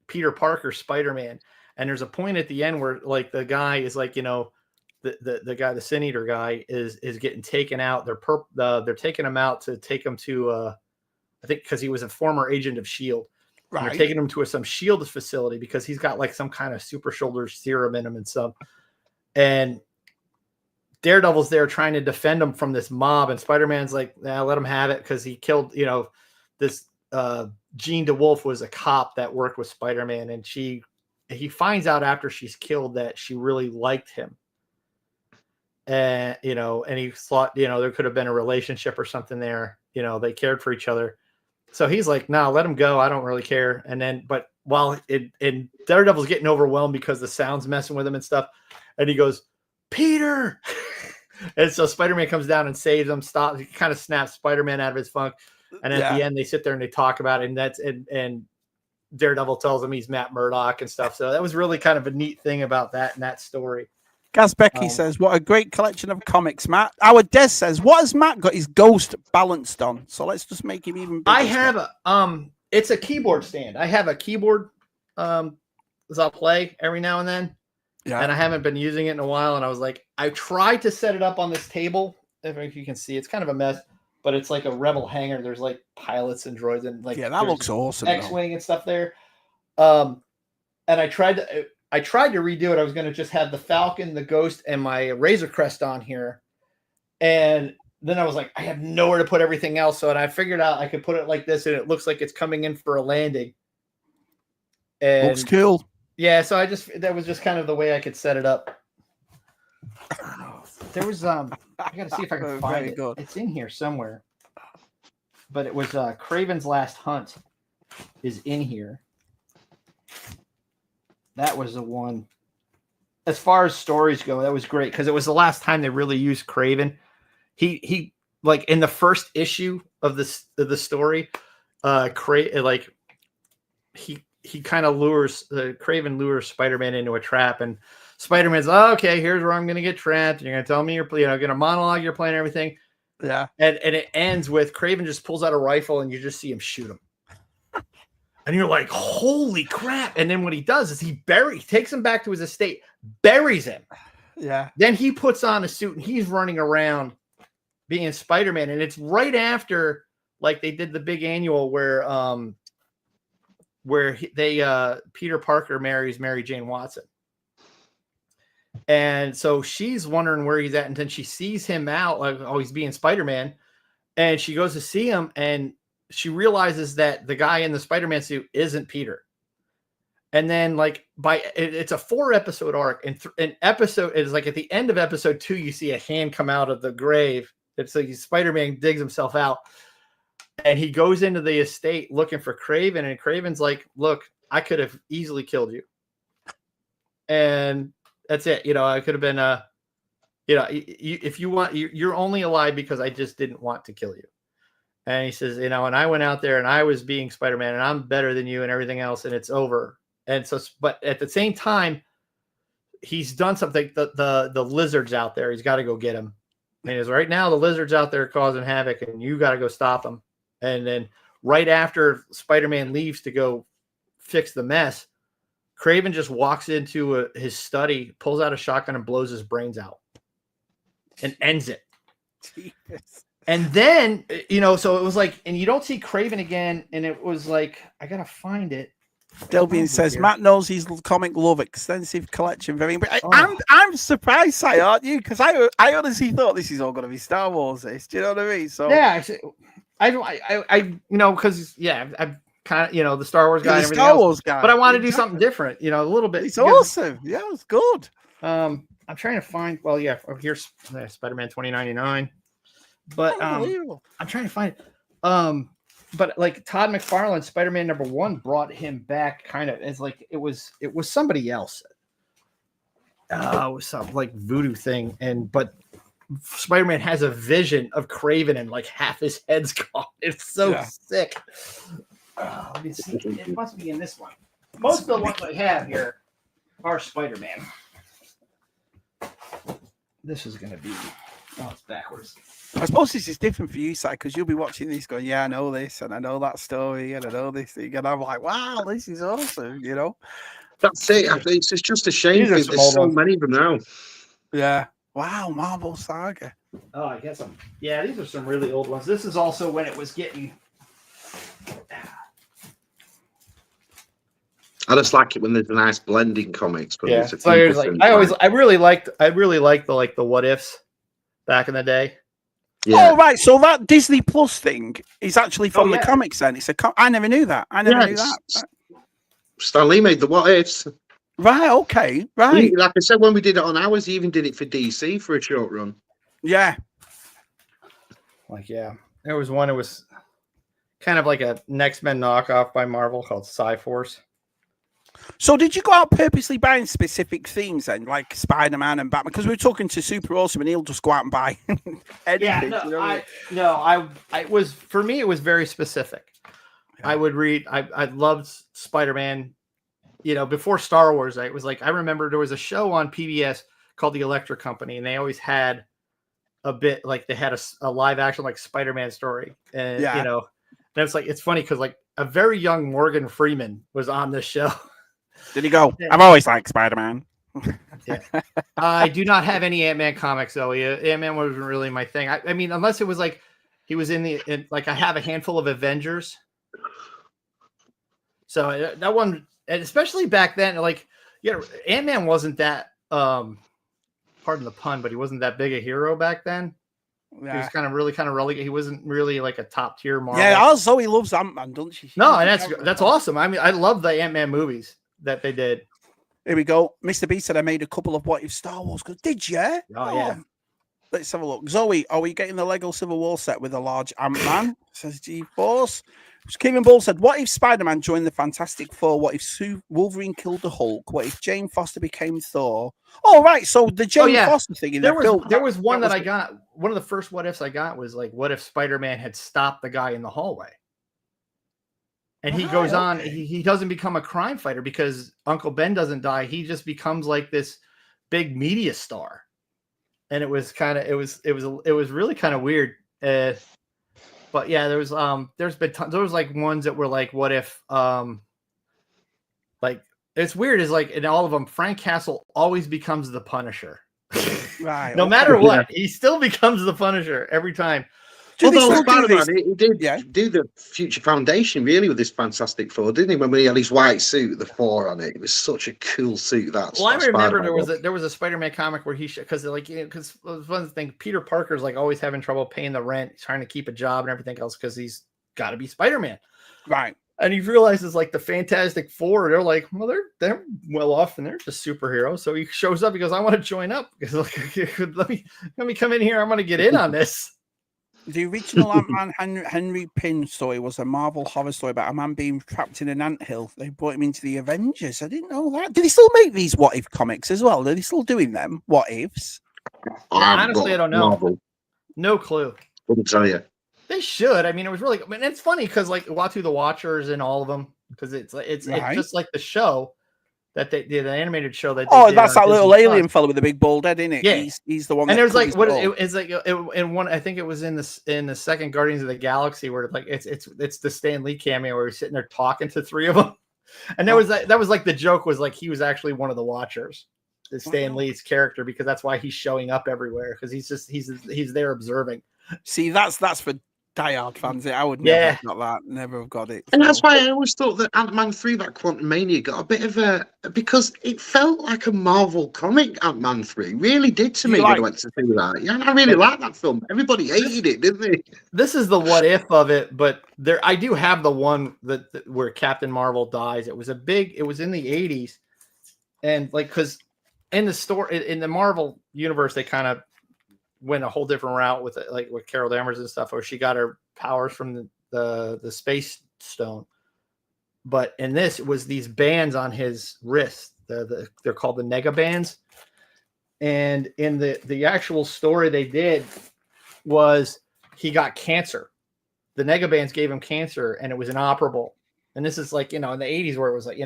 Peter Parker's Spider-Man. And there's a point at the end where like the guy is like, you know, the guy, the Sin Eater guy is getting taken out. They're taking him out to take him to I think because he was a former agent of S.H.I.E.L.D. Right. And they're taking him to some S.H.I.E.L.D. facility because he's got like some kind of super shoulder serum in him and stuff. And Daredevil's there trying to defend him from this mob. And Spider-Man's like, nah, let him have it because he killed, you know, this Jean DeWolf was a cop that worked with Spider-Man. And he finds out after she's killed that she really liked him. And, you know, and he thought, you know, there could have been a relationship or something there. You know, they cared for each other. So he's like, no, let him go. I don't really care. And then, but while and Daredevil's getting overwhelmed because the sound's messing with him and stuff. And he goes, Peter. And so Spider-Man comes down and saves him, stops. He kind of snaps Spider-Man out of his funk. And at the end, they sit there and they talk about it. And Daredevil tells him he's Matt Murdock and stuff. So that was really kind of a neat thing about that and that story. Gaz Becky says, what a great collection of comics, Matt. Our Des says, what has Matt got his ghost balanced on? So let's just make him even bigger. I have it's a keyboard stand. I have a keyboard as I'll play every now and then. Yeah. And I haven't been using it in a while. And I was like, I tried to set it up on this table. If you can see, it's kind of a mess, but it's like a Rebel hangar. There's like pilots and droids and like, yeah, that looks awesome. X-Wing and stuff there. And I tried to redo it. I was going to just have the Falcon, the Ghost, and my Razor Crest on here. And then I was like, I have nowhere to put everything else. So, and I figured out I could put it like this, and it looks like it's coming in for a landing. And looks cool. Yeah, so that was just kind of the way I could set it up. There was I got to see if I can find it. Good. It's in here somewhere. But it was Kraven's Last Hunt is in here. That was the one. As far as stories go, that was great because it was the last time they really used Kraven. He like in the first issue of the story, he kind of Kraven lures Spider-Man into a trap, and Spider-Man's okay, here's where I'm gonna get trapped. You're gonna tell me you're gonna monologue your plan and everything. Yeah. And it ends with Kraven just pulls out a rifle and you just see him shoot him. And you're like, holy crap. And then what he does is he takes him back to his estate, buries him. Yeah. Then he puts on a suit and he's running around being Spider-Man. And it's right after like they did the big annual where Peter Parker marries Mary Jane Watson. And so she's wondering where he's at. And then she sees him out like, oh, he's being Spider-Man. And she goes to see him and she realizes that the guy in the Spider-Man suit isn't Peter. And then like it's a 4-episode arc, and an episode is like at the end of episode 2, you see a hand come out of the grave. It's like Spider-Man digs himself out and he goes into the estate looking for Kraven, and Kraven's like, look, I could have easily killed you. And that's it. I could have been, if you want, you're only alive because I just didn't want to kill you. And he says, and I went out there and I was being Spider-Man and I'm better than you and everything else. And it's over. And so, but at the same time, he's done something. The lizard's out there. He's got to go get him. And he says, right now, the lizard's out there causing havoc and you got to go stop him. And then right after Spider-Man leaves to go fix the mess, Kraven just walks into his study, pulls out a shotgun and blows his brains out and ends it. Jesus. And then, so it was like, and you don't see Kraven again. And it was like, I got to find it. Delbian says, here. Matt knows his comic love, extensive collection. I'm surprised, Si, aren't you? Because I honestly thought this is all going to be Star Wars. Do you know what I mean? So yeah, I because I'm kind of, the Star Wars guy and everything Star Wars guy. But I want to do something different, a little bit. It's awesome. Yeah, it's good. I'm trying to find, here's Spider-Man 2099. But I'm trying to find it. But like Todd McFarlane, Spider-Man #1 brought him back kind of as like it was somebody else. It was some like voodoo thing, but Spider-Man has a vision of Kraven and like half his head's gone. It's so sick. Let me see. It must be in this one. Most of the ones I have here are Spider-Man. This is gonna be. Oh, it's backwards. I suppose this is different for you, Si, because you'll be watching this going, yeah, I know this and I know that story and I know this thing. And I'm like, wow, this is awesome, you know? That's it. It's just a shame. There's so many of them now. Yeah. Wow, Marvel Saga. Oh, I guess yeah, these are some really old ones. This is also when it was getting. I just like it when there's a nice blending comics. But yeah, so there's like I really liked the what ifs back in the day. Yeah. Oh right, so that Disney Plus thing is actually from the comics. Then it's I never knew that. I never knew that. Stan Lee made the what ifs. Right. Okay. Right. Like I said, when we did it on ours, he even did it for DC for a short run. Yeah. Like there was one. It was kind of like a Next Men knockoff by Marvel called Cyforce. So did you go out purposely buying specific themes then, like Spider-Man and Batman? Because we were talking to Super Awesome and he'll just go out and buy anything. Yeah, I was, for me, it was very specific. Yeah. I would read, I loved Spider-Man, before Star Wars. It was like, I remember there was a show on PBS called The Electric Company, and they always had a bit, like they had a live action, like Spider-Man story. And, and it's like, it's funny because like a very young Morgan Freeman was on this show. Did he go? Yeah. I've always liked Spider-Man. Yeah. I do not have any Ant-Man comics, though. Ant-Man wasn't really my thing. I mean, unless it was like he was like I have a handful of Avengers. So that one, and especially back then, like, Ant-Man wasn't that, pardon the pun, but he wasn't that big a hero back then. Yeah. He was kind of relegated. He wasn't really like a top tier Marvel. Yeah, Zoe loves Ant-Man, doesn't she? No, and that's awesome. I mean, I love the Ant-Man movies that they did. Here we go. Mr. B said I made a couple of what if Star Wars. Did you? Oh, yeah. Let's have a look. Zoe, are we getting the Lego Civil War set with a large Ant-Man? Says G-Force. Kevin Bull said, what if Spider-Man joined the Fantastic Four? What if Wolverine killed the Hulk? What if Jane Foster became Thor? Oh, right. So the Jane Foster thing in there was one that I got. One of the first what ifs I got was like, what if Spider-Man had stopped the guy in the hallway? And he goes on, he doesn't become a crime fighter because Uncle Ben doesn't die. He just becomes like this big media star. And it was really kind of weird. But yeah, there was like ones that were like, what if, like, it's weird is like in all of them, Frank Castle always becomes the Punisher. Right. No matter what, he still becomes the Punisher every time. Although Spider-Man, he did do the Future Foundation really with this Fantastic Four, didn't he? When he had his white suit, the 4 on it, it was such a cool suit. Well, I remember there was a Spider-Man comic where because it was one thing. Peter Parker's like always having trouble paying the rent, trying to keep a job and everything else because he's got to be Spider-Man, right? And he realizes like the Fantastic Four, they're like, well, they're well off and they're just superheroes. So he shows up. He goes, I want to join up because let me come in here. I'm going to get in on this. The original Ant-Man Henry Pym story was a Marvel horror story about a man being trapped in an anthill. They brought him into the Avengers. I didn't know that. Do they still make these what if comics as well? Are they still doing them? What ifs? Honestly, I don't know. Marvel. No clue. Wouldn't tell you. They should. I mean, it was really. I mean, it's funny because like Watu the Watchers and all of them because it's just like the show. That they did, the animated show that. That's that little alien fellow with the big bald head, isn't it? Yeah, he's the one. And there's like it's like in one. I think it was in the second Guardians of the Galaxy where like it's the Stan Lee cameo where he's sitting there talking to 3 of them, and that was like the joke was like he was actually one of the Watchers, the Stan Lee's character because that's why he's showing up everywhere because he's there observing. See, that's for diehard fans. I would never have got that. Never have got it. And that's why I always thought that Ant-Man 3, that Quantum Mania, got a bit of because it felt like a Marvel comic. Ant-Man 3 really did to me when I went to see that. Yeah, I really liked that film. Everybody hated it, didn't they? This is the what if of it, but I do have the one that where Captain Marvel dies. It was in the 80s, and like because in the story in the Marvel universe, they kind of went a whole different route with it, like with Carol Danvers and stuff, where she got her powers from the space stone. But in this, it was these bands on his wrist. They're called the Nega bands. And in the actual story they did was he got cancer. The Nega bands gave him cancer, and it was inoperable. And this is like in the 80s where it was like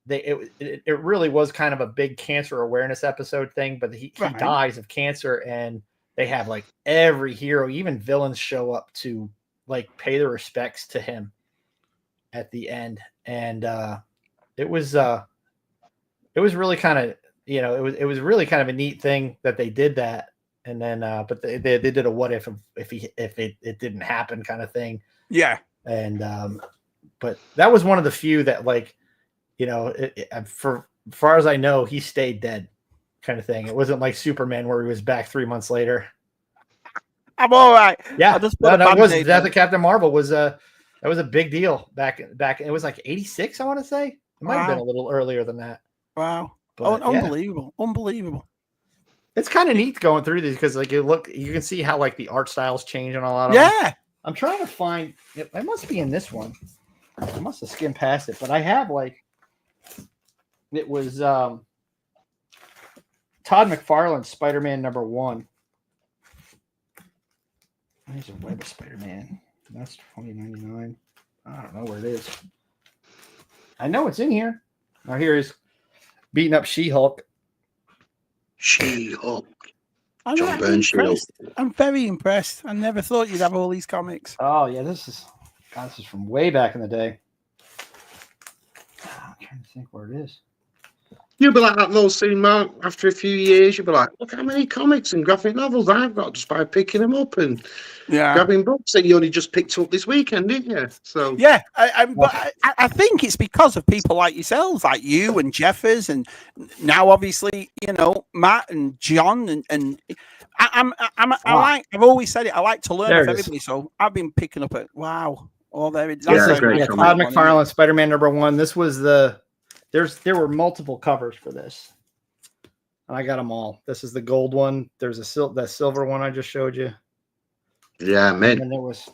it really was kind of a big cancer awareness episode thing, but he dies of cancer, and they have like every hero, even villains, show up to like pay their respects to him at the end. And it was really kind of, it was really kind of a neat thing that they did that. And then but they did a what if it didn't happen kind of thing. Yeah. And but that was one of the few that, like, for far as I know, he stayed dead kind of thing. It wasn't like Superman where he was back 3 months later. I'm all right. Yeah, the death of Captain Marvel was that was a big deal back. It was like 86, I want to say. It might have been a little earlier than that. Wow. But, unbelievable. It's kind of neat going through these because, like, you can see how, like, the art styles change on a lot of them. Yeah. I'm trying to find it. It must be in this one. I must have skimmed past it, but I have, like, it was Todd McFarlane's Spider-Man #1. There's a Web of Spider-Man. That's 2099. I don't know where it is. I know it's in here. Oh, here is beating up She-Hulk. She-Hulk. I'm very impressed. I never thought you'd have all these comics. Oh yeah, this is from way back in the day. I'm trying to think where it is. You'll be like that though soon, Mark. After a few years, you'll be like, look how many comics and graphic novels I've got just by picking them up and grabbing books that you only just picked up this weekend, didn't you? So yeah, I think it's because of people like yourselves, like you and Jeffers, and now obviously Matt and John, and I've always said it. I like to learn off everybody, so I've been picking up all there. Todd McFarlane, Spider-Man #1. This was there were multiple covers for this, and I got them all. This is the gold one. There's that silver one I just showed you. Yeah, man. And there was.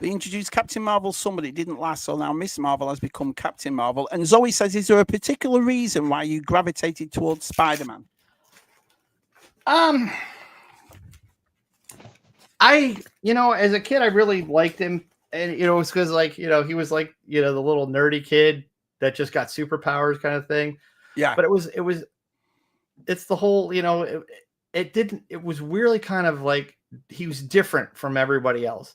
They introduced Captain Marvel. Somebody didn't last, so now Miss Marvel has become Captain Marvel. And Zoe says, "Is there a particular reason why you gravitated towards Spider-Man?" As a kid, I really liked him, and it's because he was like the little nerdy kid that just got superpowers kind of thing. Yeah. But it's the whole, it was really kind of like he was different from everybody else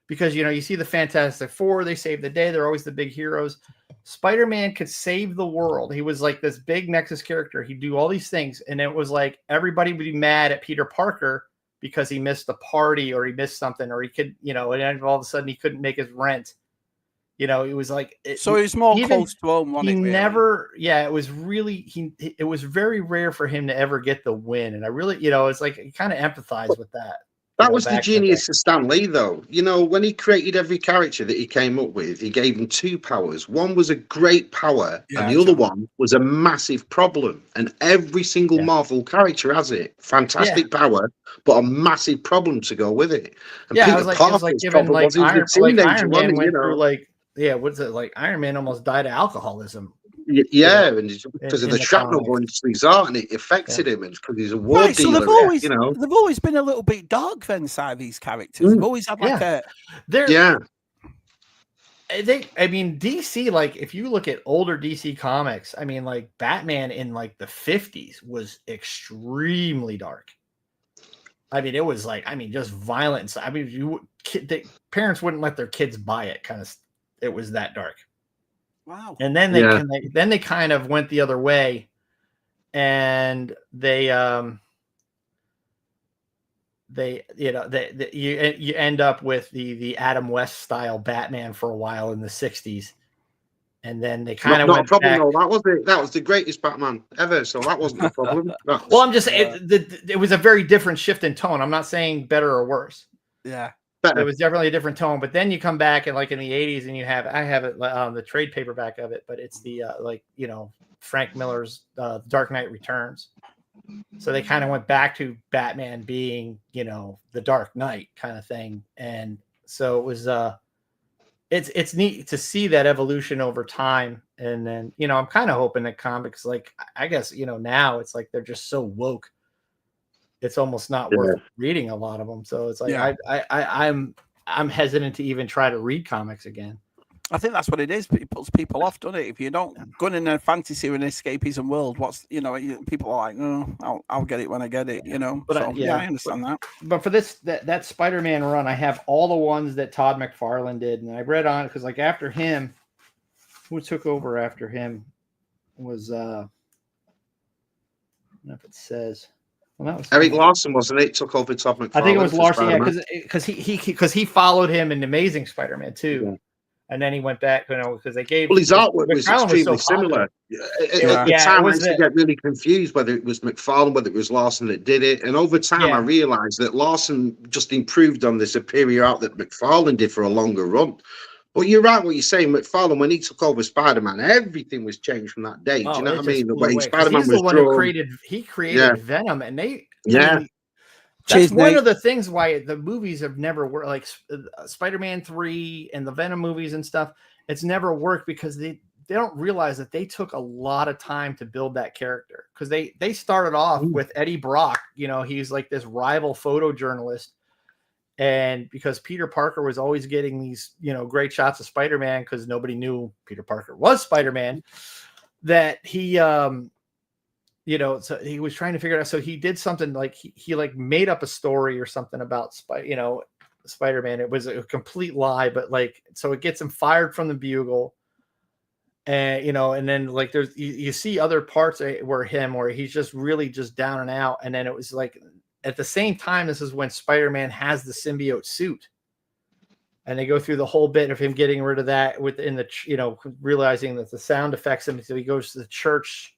because, you see the Fantastic Four, they save the day. They're always the big heroes. Spider-Man could save the world. He was like this big Nexus character. He'd do all these things. And it was like, everybody would be mad at Peter Parker because he missed the party or he missed something, or he could, and all of a sudden he couldn't make his rent. It was like so. It was more close to home. It was really it was very rare for him to ever get the win, and I really, it's like you kind of empathize with that. That was the genius of Stan Lee, though. When he created every character that he came up with, he gave them two powers. One was a great power, and the other one was a massive problem. And every single Marvel character has it. Fantastic power, but a massive problem to go with it. And Peter Parker's problem was he was a teenager, wasn't he? What's it like? Iron Man almost died of alcoholism. Yeah, and because of the shrapnel going to his heart, and it affected him, and because he's a war dealer. So they've always been a little bit dark then, side these characters. They've always had like DC, like if you look at older DC comics, like Batman in like the 50s was extremely dark. It was like, just violent. The parents wouldn't let their kids buy it. It was that dark. Wow. And then they kind of went the other way, and you end up with the Adam West style Batman for a while in the 60s. And then they kind of went problem, back. No, that was the greatest Batman ever, so that wasn't a problem. Well, I'm just it was a very different shift in tone. I'm not saying better or worse. Yeah. It was definitely a different tone, but then you come back and like in the 80s, and I have it the trade paperback of it, but it's the Frank Miller's Dark Knight Returns. So they kind of went back to Batman being the Dark Knight kind of thing, and so it was it's neat to see that evolution over time. And then I'm kind of hoping that comics, like I guess now it's like they're just so woke. It's almost not worth reading a lot of them. So it's like I'm hesitant to even try to read comics again. I think that's what it is. It puts people off, doesn't it? If you don't go in a fantasy or an escapism world, people are like, oh, I'll get it when I get it, But so, I understand that. But for that Spider-Man run, I have all the ones that Todd McFarlane did, and I read on because like after him, who took over after him was I don't know if it says. Well, that was Eric Larson, wasn't it? Took over Todd McFarlane. I think it was Larson, because he followed him in Amazing Spider-Man too. Yeah. And then he went back, because they gave. Well, his artwork was extremely similar. At the time, I used to get really confused whether it was McFarlane, whether it was Larson that did it. And over time, I realized that Larson just improved on the superior art that McFarlane did for a longer run. But you're right what you're saying. McFarlane, when he took over Spider-Man, everything was changed from that day. Do you know what I mean? The way Spider-Man was drawn. He created Venom, and they. That's one of the things why the movies have never worked, like Spider-Man 3 and the Venom movies and stuff. It's never worked because they don't realize that they took a lot of time to build that character, because they started off with Eddie Brock. He's like this rival photojournalist, and because Peter Parker was always getting these great shots of Spider-Man because nobody knew Peter Parker was Spider-Man, that he so he was trying to figure it out. So he did something like he like made up a story or something about Spider-Man. It was a complete lie, but so it gets him fired from the Bugle. And, and then like there's, you see other parts where he's just really just down and out. And then it was like, at the same time, this is when Spider-Man has the symbiote suit. And they go through the whole bit of him getting rid of that within the, realizing that the sound affects him. So he goes to the church,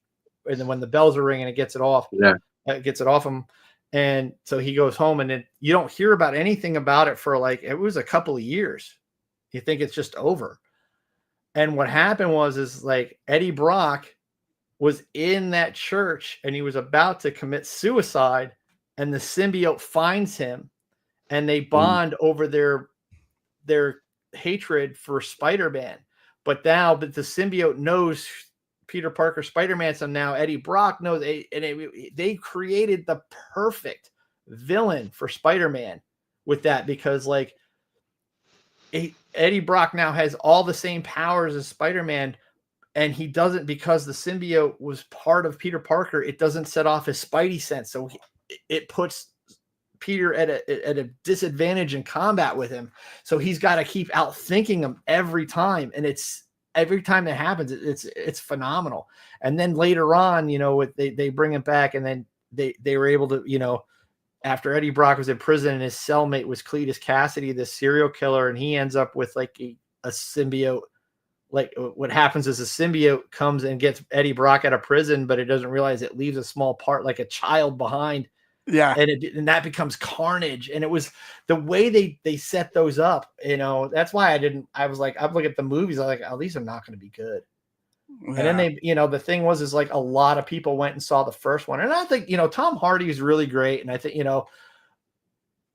and then when the bells are ringing, it gets it off. Yeah. It gets it off him. And so he goes home, and then you don't hear about anything about it for it was a couple of years. You think it's just over. And what happened is like Eddie Brock was in that church, and he was about to commit suicide, and the symbiote finds him, and they bond over their hatred for Spider-Man. But the symbiote knows Peter Parker, Spider-Man, so now Eddie Brock knows, they created the perfect villain for Spider-Man with that, because Eddie Brock now has all the same powers as Spider-Man, and he doesn't, because the symbiote was part of Peter Parker, it doesn't set off his Spidey sense, so it puts Peter at a disadvantage in combat with him, so he's got to keep outthinking him every time, and every time that happens, it's phenomenal. And then later on, they bring him back, and then they were able to, after Eddie Brock was in prison and his cellmate was Cletus Cassidy, this serial killer, and he ends up with a symbiote. Like what happens is a symbiote comes and gets Eddie Brock out of prison, but it doesn't realize it leaves a small part, like a child, behind. Yeah. And that becomes Carnage. And it was the way they set those up, that's why I was like, I'm looking at the movies, I'm like, oh, these are not going to be good. Yeah. And then they, the thing was like a lot of people went and saw the first one. And I think, Tom Hardy is really great. And I think,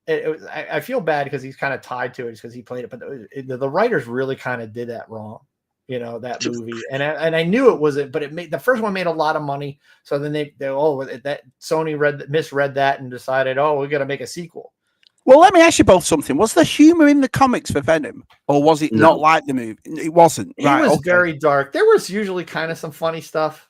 I feel bad because he's kind of tied to it because he played it, but the writers really kind of did that wrong. That movie, and I knew it wasn't, but the first one made a lot of money. So then they Sony misread that and decided, we got to make a sequel. Well, let me ask you both something. Was there humor in the comics for Venom, or was it not like the movie? It wasn't. It was very dark. There was usually kind of some funny stuff.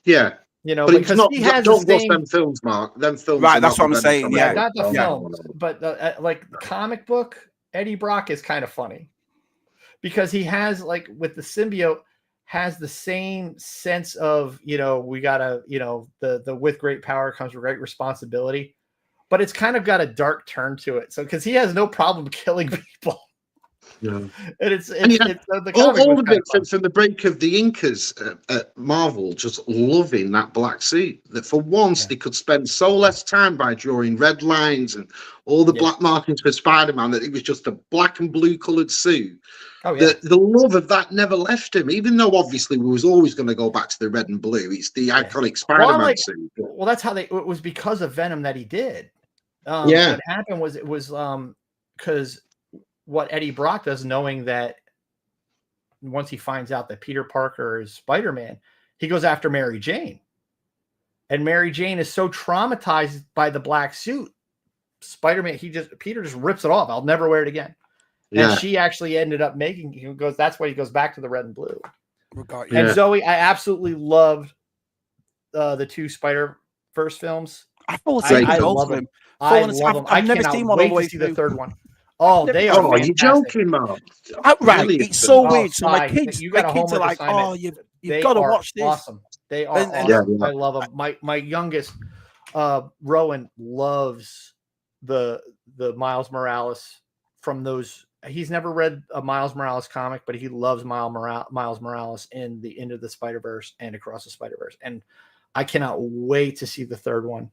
Yeah. But because not, he has don't watch them films, Mark. Them films, right? That's what I'm saying. Yeah, not the films, but the comic book. Eddie Brock is kind of funny. Because he has, with the symbiote, has the same sense of, we gotta, the with great power comes great responsibility, but it's kind of got a dark turn to it. So, because he has no problem killing people. Yeah, and it's the all of it from the break of the Incas at Marvel, just loving that black suit. That for once they could spend so less time by drawing red lines and all the black markings for Spider-Man, that it was just a black and blue colored suit. Oh, yeah. The love of that never left him, even though obviously we was always going to go back to the red and blue. It's the iconic Spider-Man suit. Well, that's how it was because of Venom that he did. What happened was because what Eddie Brock does, knowing that once he finds out that Peter Parker is Spider-Man, he goes after Mary Jane. And Mary Jane is so traumatized by the black suit. Peter just rips it off. I'll never wear it again. And she actually ended up making. That's why he goes back to the red and blue. And Zoe, I absolutely loved the 2 Spider-Verse films. I love them. I've never seen one all the way through. The third one. Oh, they are. Oh, you're joking, man! Right, it's so weird. So my kids are like, "Oh, you've got to watch this." Awesome. They are awesome. I love them. My youngest, Rowan, loves the Miles Morales from those. He's never read a Miles Morales comic, but he loves Miles Morales in the Into the Spider-Verse and Across the Spider-Verse. And I cannot wait to see the third one.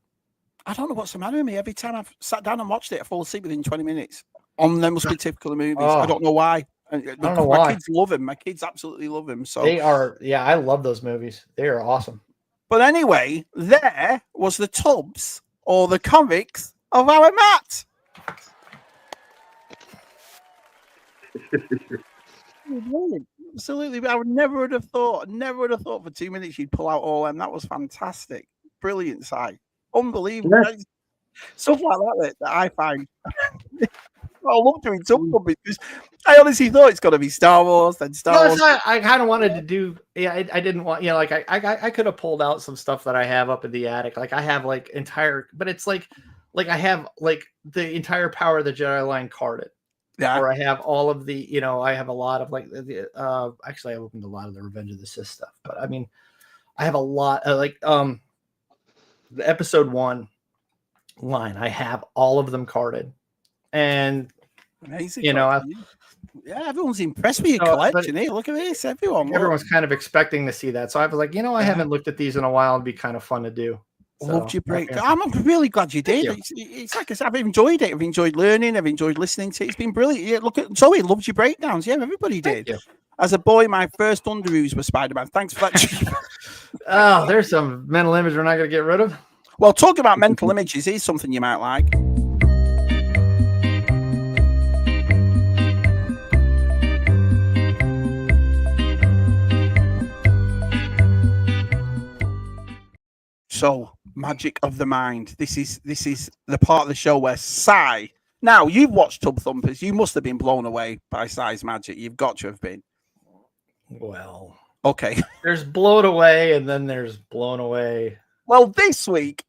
I don't know what's the matter with me. Every time I've sat down and watched it, I fall asleep within 20 minutes. Them must be typical of movies. I don't know why. I don't know why. My kids love him. My kids absolutely love him. So they are. Yeah, I love those movies. They are awesome. But anyway, there was the tubs or the comics of our Matt. Absolutely. I would never have thought for 2 minutes you'd pull out all them. That was fantastic. Brilliant sight. Unbelievable. Yeah. Stuff like that I find. I love doing Tub Thumpers because I honestly thought it's got to be Star Wars, then Star Wars. I kind of wanted to do. Yeah, I didn't want. Like I could have pulled out some stuff that I have up in the attic. Like I have but it's like I have the entire Power of the Jedi line carded. Yeah. Or I have all of the. I have a lot of actually I opened a lot of the Revenge of the Sith stuff, but I mean, I have a lot the episode 1 line. I have all of them carded. And amazing, everyone's impressed with your collection. Hey, look at this, everyone's kind of expecting to see that. So I was like, I haven't looked at these in a while. It'd be kind of fun to do. So, loved your breakdown. I'm really glad you did. It's like I said, I've enjoyed it. I've enjoyed learning. I've enjoyed listening to it. It's been brilliant. Yeah, look at Zoe loved your breakdowns. Yeah, everybody did. As a boy, my first underoos were Spider-Man. Thanks for that. There's some mental image we're not going to get rid of. Well, talking about mental images, here's something you might like. So, magic of the mind. This is the part of the show where Sai. Now, you've watched Tub Thumpers. You must have been blown away by Sai's magic. You've got to have been. Well, okay. There's blown away, and then there's blown away. Well, this week,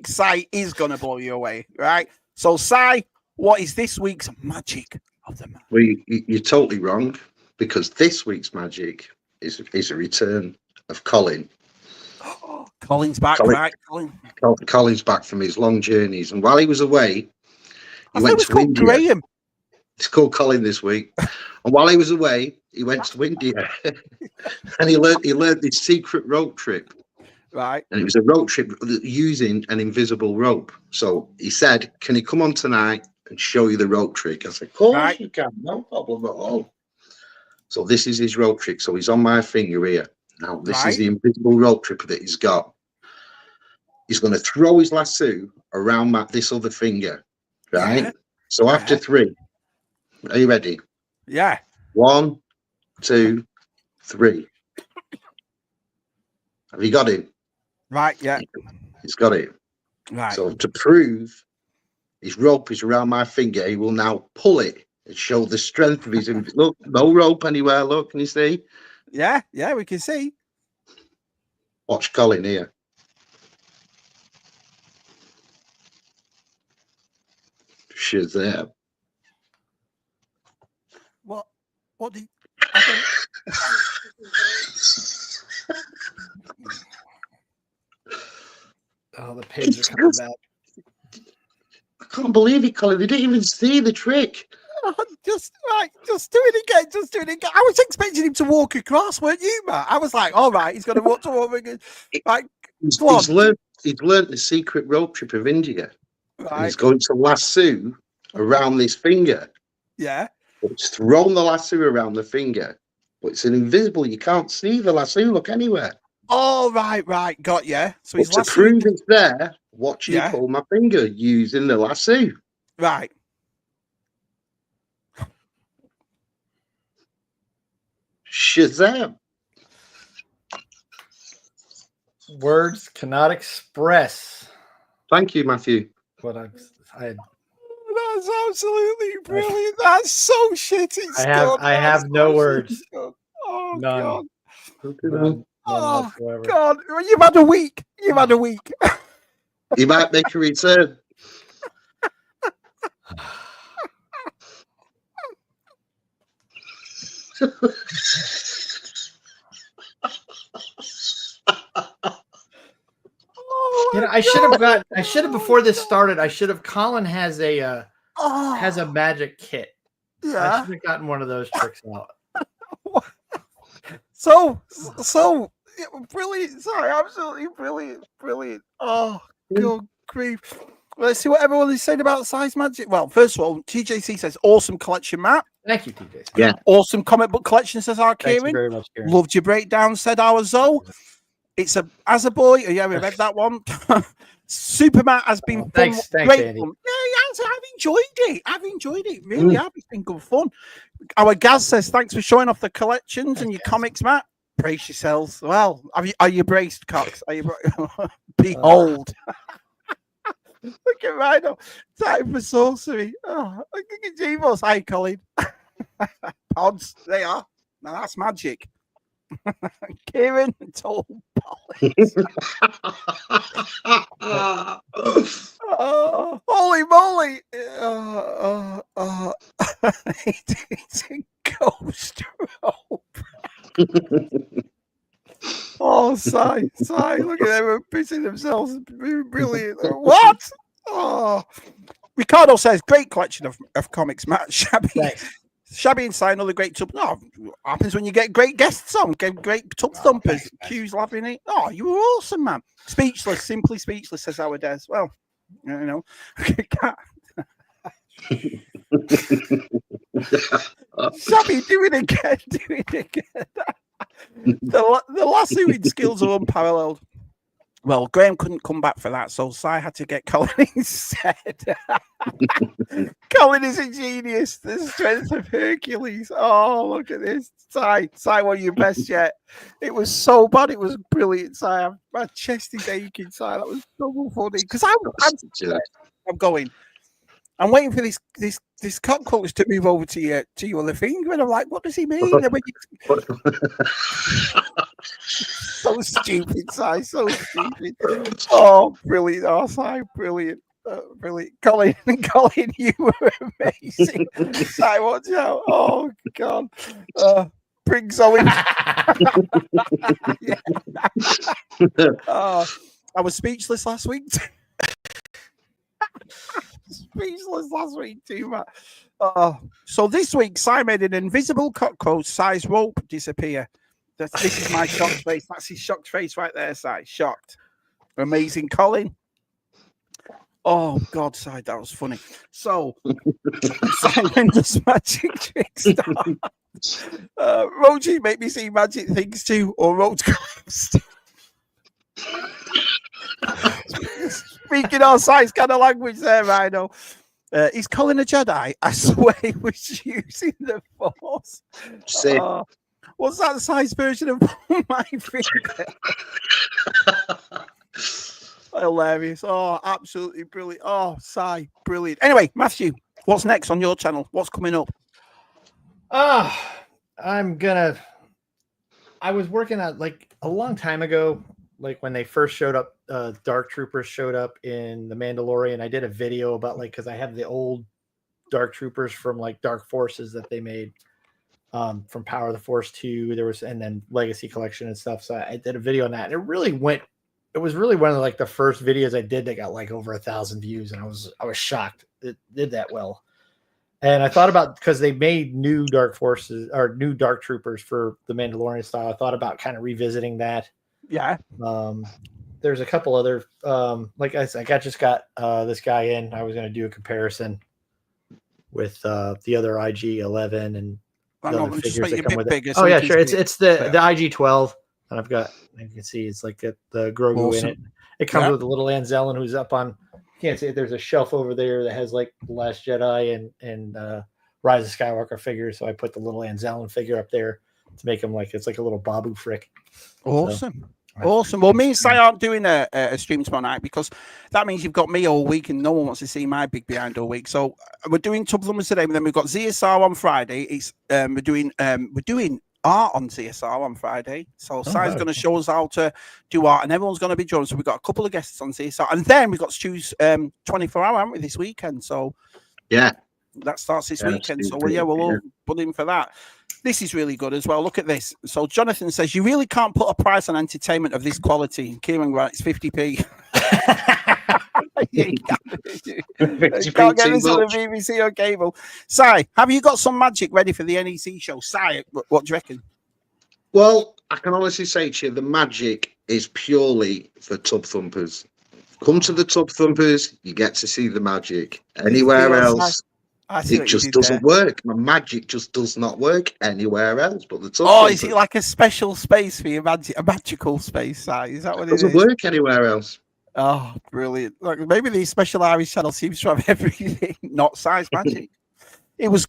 Sai is going to blow you away, right? So, Sai, what is this week's magic of the mind? Well, you're totally wrong, because this week's magic is a return of Colin. Colin's back, right? Colin's back from his long journeys, and while he was away, he went to India. Graham. It's called Colin this week, and while he was away, he went to India, and he learned this secret rope trick. Right. And it was a rope trick using an invisible rope. So he said, "Can you come on tonight and show you the rope trick?" I said, "Of course you can, no problem at all." So this is his rope trick. So he's on my finger here. Now, this is the invisible rope trick that he's got. He's going to throw his lasso around this other finger, right? Yeah. So after 3, are you ready? Yeah. 1, 2, 3. Have you got him? Right, yeah. He's got it. Right. So to prove his rope is around my finger, he will now pull it and show the strength of his... Look, no rope anywhere. Look, can you see? Yeah, we can see. Watch Colin here. Shazam. What did... Oh, the pigs are coming back. I can't believe it, Colin. They didn't even see the trick. Just do it again. Just do it again. I was expecting him to walk across, weren't you, Matt? I was like, all right, he's going to walk towards again. Like, he's learned the secret rope trick of India. Right. He's going to lasso around this finger. Yeah. It's thrown the lasso around the finger, but it's an invisible. You can't see the lasso. Look anywhere. Oh, right. Got you. So he's to prove it's there, watch you pull my finger using the lasso. Right. Shazam. Words cannot express. Thank you, Matthew. What I That's That's absolutely brilliant. That's so shit. I have no words. Oh, None. God. None Oh, whatsoever. God. You've had a week. You've had a week. He might make a return. I should have before this started. I should have. Colin has a magic kit. Yeah. I should have gotten one of those tricks out. So brilliant. Sorry, absolutely brilliant. Oh, good grief. Well, let's see what everyone is saying about Size Magic. Well, first of all, TJC says awesome collection, Matt. Thank you, TJC. Yeah. Awesome comic book collection, says our Thank Kieran. you very much, Kieran. Loved your breakdown, said our Zoe. It's as a boy. Yeah, we read that one. Superman has been fun. Thanks, great Andy. fun. Yeah, I've enjoyed it. Really have. It's been good fun. Our Gaz says, thanks for showing off the collections and your comics, Matt. Brace yourselves. Well, are you braced, Cox? Are you behold. Look at Rhino. Time for sorcery. Oh, look at Jivos. Hi, Colin. Pods, they are. Now that's magic. Kieran told Polly. Oh, holy moly! It's a ghost rope. Oh, sigh. Look at them pissing themselves. Brilliant. What? Oh, Ricardo says, great collection of comics, Matt. Shabby. Thanks. Shabby and Sign, another great tub. No, happens when you get great guests on. Get great Tub Thumpers. Q's laughing it. Oh, you were awesome, man. Speechless, simply speechless, says our Des. Well, you know. Shabby, do it again. The lassoing skills are unparalleled. Well, Graham couldn't come back for that, so Si had to get Colin instead. Colin is a genius. The strength of Hercules. Oh, look at this. Si, one of your best yet. It was so bad. It was brilliant, Si. My chest is aching, Si. That was so funny. Because I'm going. I'm waiting for this cock coach to move over to your other finger, and I'm like, what does he mean? So stupid, Si. So stupid. Oh, brilliant. Oh, Si, brilliant. Brilliant. Colin, you were amazing. Si, watch out. Oh, God. Bring Zoe. Oh, I was speechless last week. Speechless last week too, Matt. So this week, Si made an invisible cockroach size rope disappear. This is my shocked face. That's his shocked face right there, Si. Shocked. Amazing, Colin. Oh, God, Si, that was funny. So, Simon does magic tricks. Roji make me see magic things too, or Roach Ghost. Speaking of size kind of language there, Rhino. Is Colin a Jedi? I swear he was using the Force. What's that size version of my finger? Hilarious. Oh, absolutely brilliant. Oh, Si, brilliant. Anyway, Matthew, what's next on your channel? What's coming up? I was working on, like, a long time ago, like when they first showed up, Dark Troopers showed up in The Mandalorian. I did a video about, like, because I have the old Dark Troopers from, like, Dark Forces that they made from Power of the Force 2. And then Legacy Collection and stuff. So I did a video on that, and it was really one of, like, the first videos I did that got, like, over 1,000 views, and I was shocked it did that well. And I thought about, because they made new Dark Forces or new Dark Troopers for the Mandalorian style, I thought about kind of revisiting that. Yeah. There's a couple other, like I said, I just got this guy in. I was going to do a comparison with the other IG-11 and the other figures that come with it. Oh, yeah, sure. It's the IG-12. And I've got, you can see, it's like the Grogu in it. It comes with a little Anzellan who's up on, you can't see it. There's a shelf over there that has, like, The Last Jedi and Rise of Skywalker figures. So I put the little Anzellan figure up there to make him like, it's like a little Babu Frick. Awesome. Awesome. Well, me and Si aren't doing a stream tomorrow night because that means you've got me all week and no one wants to see my big behind all week. So we're doing Tub Thumpers today, but then we've got ZSR on Friday. It's we're doing art on ZSR on Friday. So Si's going to show us how to do art, and everyone's going to be joining. So we've got a couple of guests on ZSR, and then we've got Stu's 24-hour, haven't we, this weekend? So yeah, that starts this weekend. So we'll all put in for that. This is really good as well. Look at this. So Jonathan says, you really can't put a price on entertainment of this quality. Kieran writes 50p. You can't get this on the BBC or cable. Si, have you got some magic ready for the NEC show? Si, what do you reckon? Well, I can honestly say to you, the magic is purely for Tub Thumpers. Come to the Tub Thumpers, you get to see the magic. Anywhere else, it just doesn't work. My magic just does not work anywhere else but the Tub Thumpers. Is it like a special space for your magic, a magical space, Si? Is that what it is? Doesn't work anywhere else. Oh, brilliant. Like, maybe the Special Irish channel seems to have everything, not Si's magic. It was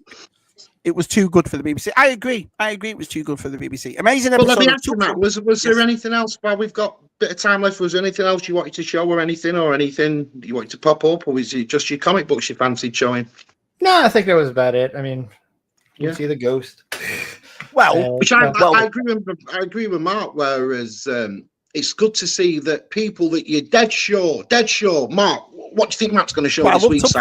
too good for the BBC. I agree it was too good for the BBC. Amazing episode. Well, let me ask you, Matt, was there anything else while we've got a bit of time left? Was there anything else you wanted to show or anything you wanted to pop up, or was it just your comic books you fancied showing? No, I think that was about it. I mean, you see the ghost. Well, which I agree with Mark, whereas it's good to see that people that you're dead sure, Mark, what do you think Matt's going to show this week? It's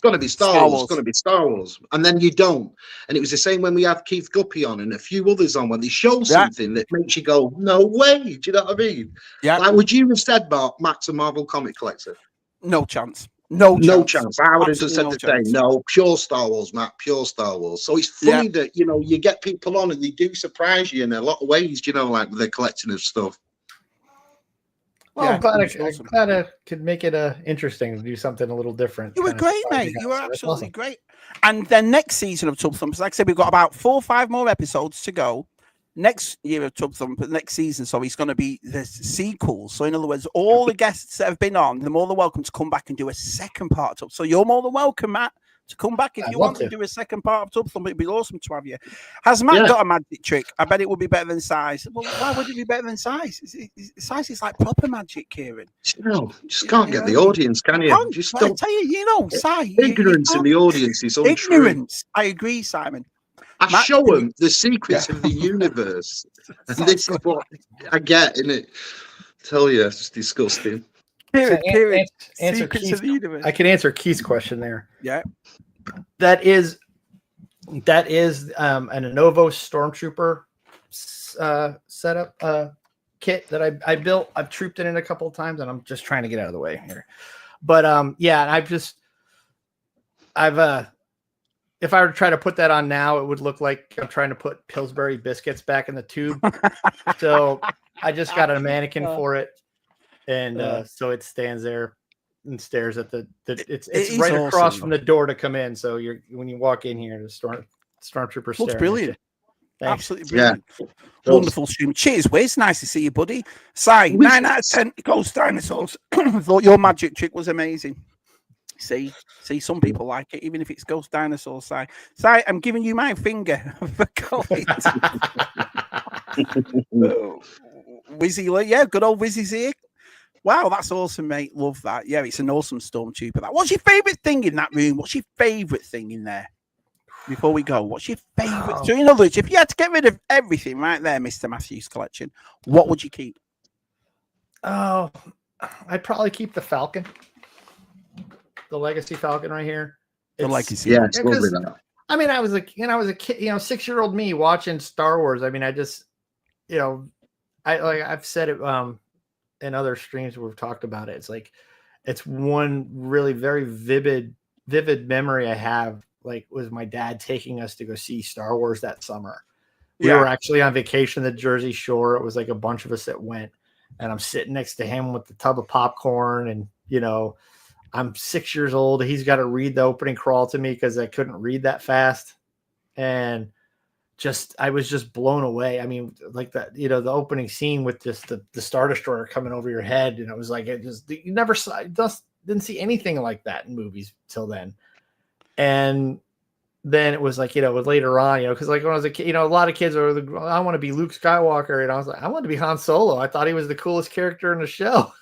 going to be Star Wars. It's going to be Star Wars. And then you don't. And it was the same when we had Keith Guppy on and a few others on, when they show something that makes you go, no way. Do you know what I mean? Yeah. Like, would you have said, Mark, Matt's a Marvel comic collector? No chance. No chance. I would have just said the same. No, pure Star Wars, Matt. Pure Star Wars. So it's funny that, you get people on and they do surprise you in a lot of ways, like with their collecting of stuff. Well, I'm glad I could make it interesting to do something a little different. You were great, mate. You were absolutely great. And then next season of Tub Thumpers, like I said, we've got about 4 or 5 more episodes to go. Next year of Tub Thumpers, next season, so it's going to be the sequel. So in other words, all the guests that have been on, they're more than welcome to come back and do a second part of Tub. So you're more than welcome, Matt, to come back if you want to do a second part of Tub Thumpers. It'd be awesome to have you. Has Matt got a magic trick? I bet it would be better than Si's. Well, why would it be better than Si's? Si's is like proper magic, Kieran. No, just can't get the audience, can you? Just don't. I tell you, Si. Ignorance in the audience is untrue. Ignorance. I agree, Simon. I show them the secrets of the universe. And this is what I get, innit? Tell you, it's disgusting. Kieran, answer Keith's, I can answer Keith's question there. Yeah. That is an Lenovo Stormtrooper setup kit that I built. I've trooped it in a couple of times, and I'm just trying to get out of the way here. But if I were to try to put that on now, it would look like I'm trying to put Pillsbury biscuits back in the tube. So I just got a mannequin for it, and so it stands there and stares at it's right across from the door to come in. So when you walk in here, the stormtrooper looks brilliant. Absolutely brilliant. Yeah. Wonderful stream. Cheers, Wiz. Nice to see you, buddy. Si, 9 out of 10 Ghost Dinosaurs. Thought your magic trick was amazing. See, some people like it, even if it's Ghost Dinosaurs. Si, I'm giving you my finger for going. Wizzy, yeah, good old Wizzy's here. Wow, that's awesome, mate. Love that. Yeah, it's an awesome Stormtrooper. What's your favourite thing in that room? What's your favourite thing in there? Before we go, what's your favourite? So, in other words, if you had to get rid of everything right there, Mr. Matthews' collection, what would you keep? Oh, I'd probably keep the Falcon. The Legacy Falcon right here. The Legacy. Yeah, it's lovely that. I mean, I was a kid, 6-year-old me watching Star Wars. I mean, I just, I've said it in other streams where we've talked about it. It's like, it's one really very vivid memory I have, like, was my dad taking us to go see Star Wars that summer. We were actually on vacation at the Jersey Shore. It was like a bunch of us that went, and I'm sitting next to him with the tub of popcorn, and, I'm 6 years old. He's got to read the opening crawl to me because I couldn't read that fast. And I was just blown away. I mean, like that, the opening scene with just the Star Destroyer coming over your head. And it was like, you never saw, didn't see anything like that in movies till then. And then it was like, later on, because like when I was a kid, a lot of kids are, I want to be Luke Skywalker. And I was like, I want to be Han Solo. I thought he was the coolest character in the show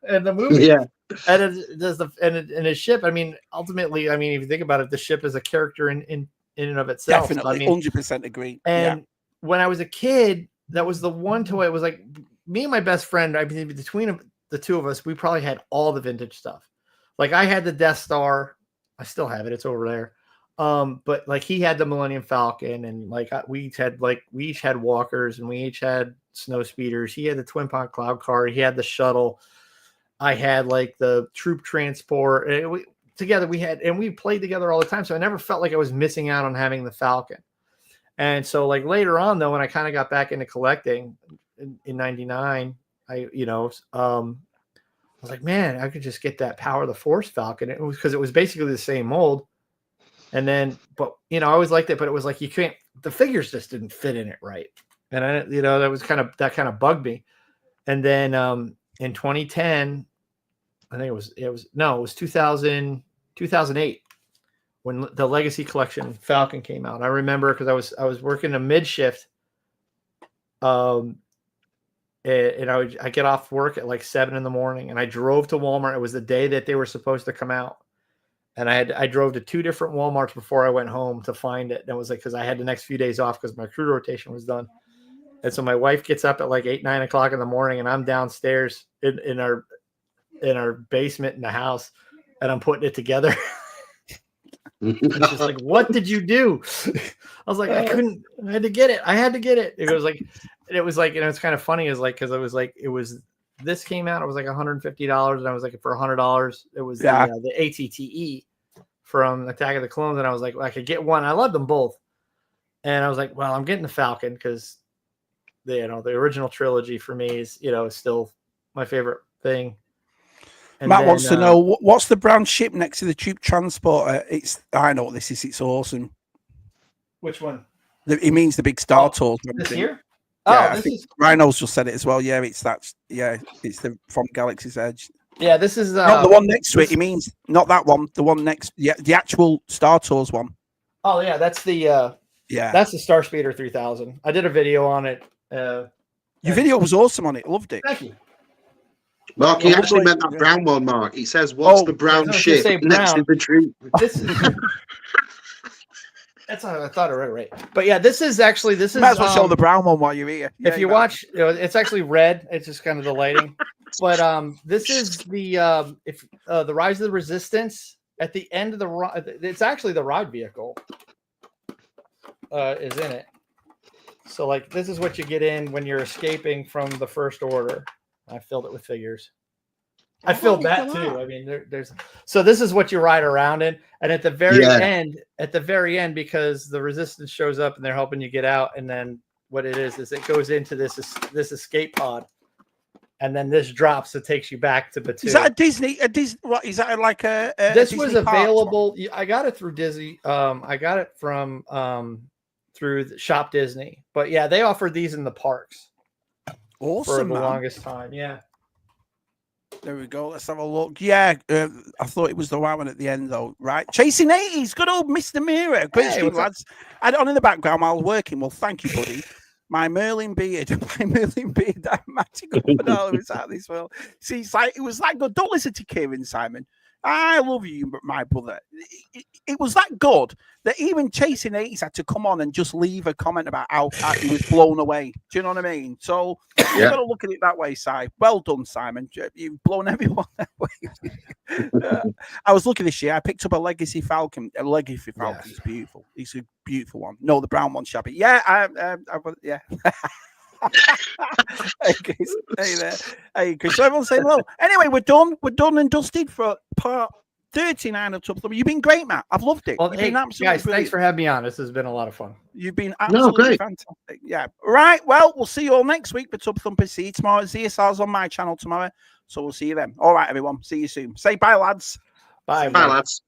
and the movie. Yeah. And it does and his ship. I mean, ultimately, if you think about it, the ship is a character in and of itself. Definitely, 100% agree. And when I was a kid, that was the one toy. It was like me and my best friend. I mean, between the two of us, we probably had all the vintage stuff. Like I had the Death Star. I still have it. It's over there. But like he had the Millennium Falcon, and like we each had walkers, and we each had snow speeders. He had the Twin Pod Cloud Car. He had the shuttle. I had like the troop transport. And we played together all the time. So I never felt like I was missing out on having the Falcon. And so like later on though, when I kind of got back into collecting in 99, I was like, man, I could just get that Power of the Force Falcon. It was because it was basically the same mold. And then, but I always liked it, but it was like, the figures just didn't fit in it right. And I, that kind of bugged me. And then, in 2010, I think it was 2008 when the Legacy Collection Falcon came out. I remember because I was working a mid shift. And I get off work at like 7 a.m, and I drove to Walmart. It was the day that they were supposed to come out. And I drove to 2 different Walmarts before I went home to find it. And it was like, because I had the next few days off because my crew rotation was done. And so my wife gets up at like 8, 9 o'clock in the morning, and I'm downstairs in our basement in the house, and I'm putting it together. And she's like, "What did you do?" I was like, "I had to get it. It was like, it's kind of funny is like, because this came out, it was like $150, and I was like, for $100, it was the ATTE from Attack of the Clones, and I was like, well, I could get one. I loved them both, and I was like, well, I'm getting the Falcon because the original trilogy for me is is still my favorite thing. And Matt wants to know what's the brown ship next to the troop transporter. I know what this is. It's awesome. Which one? He means the big Star Tours. This here? Yeah, I think Rhino's just said it as well. Yeah, it's that. Yeah, it's from Galaxy's Edge. Yeah, this is not the one next to it. He means not that one. The one next. Yeah, the actual Star Tours one. Oh yeah, that's the. That's the Star Speeder 3000. I did a video on it. Your video was awesome on it. Loved it. Thank you. Mark, he actually meant that brown one, Mark. He says, what's the brown ship next to the tree? That's how I thought I read it right. But yeah, this is. Might as well show the brown one while you're here. If you watch, it's actually red. It's just kind of the lighting. But this is the Rise of the Resistance. At the end of the ride, it's actually the ride vehicle is in it. So like this is what you get in when you're escaping from the First Order. I filled it with figures. I filled that too. I mean, there's so this is what you ride around in, and at the very end, because the Resistance shows up and they're helping you get out, and then what it is it goes into this escape pod, and then this drops. It takes you back to Batuu. Is that a Disney? What is that like a? This a was available. I got it through Disney. I got it from through the Shop Disney, but yeah, they offered these in the parks. Awesome, for the longest time. Yeah. There we go. Let's have a look. Yeah, I thought it was the right one at the end, though. Right, Chasing 80s. Good old Mr. Mira. Great street, lads. I had it on in the background while I was working. Well, thank you, buddy. My Merlin beard. Magical banana is out of this world. See, it was that good. Don't listen to Kieran, Simon. I love you, my brother. It was that good that even Chasing 80s had to come on and just leave a comment about how he was blown away. Do you know what I mean? So you've got to look at it that way, Si. Well done, Simon. You've blown everyone away. I was looking this year. I picked up a Legacy Falcon. A Legacy Falcon is beautiful. It's a beautiful one. No, the brown one, Shabby. Yeah, yeah. Hey, Chris. Hey there. Hey, Chris. So everyone's saying hello. Anyway, we're done. We're done and dusted for part 39 of Tub Thumpers. You've been great, Matt. I've loved it. Well, hey, guys, brilliant. Thanks for having me on. This has been a lot of fun. You've been absolutely fantastic. Yeah. Right. Well, we'll see you all next week for Tub Thumpers. See you tomorrow. ZSR's on my channel tomorrow. So we'll see you then. All right, everyone. See you soon. Say bye, lads. Bye, lads.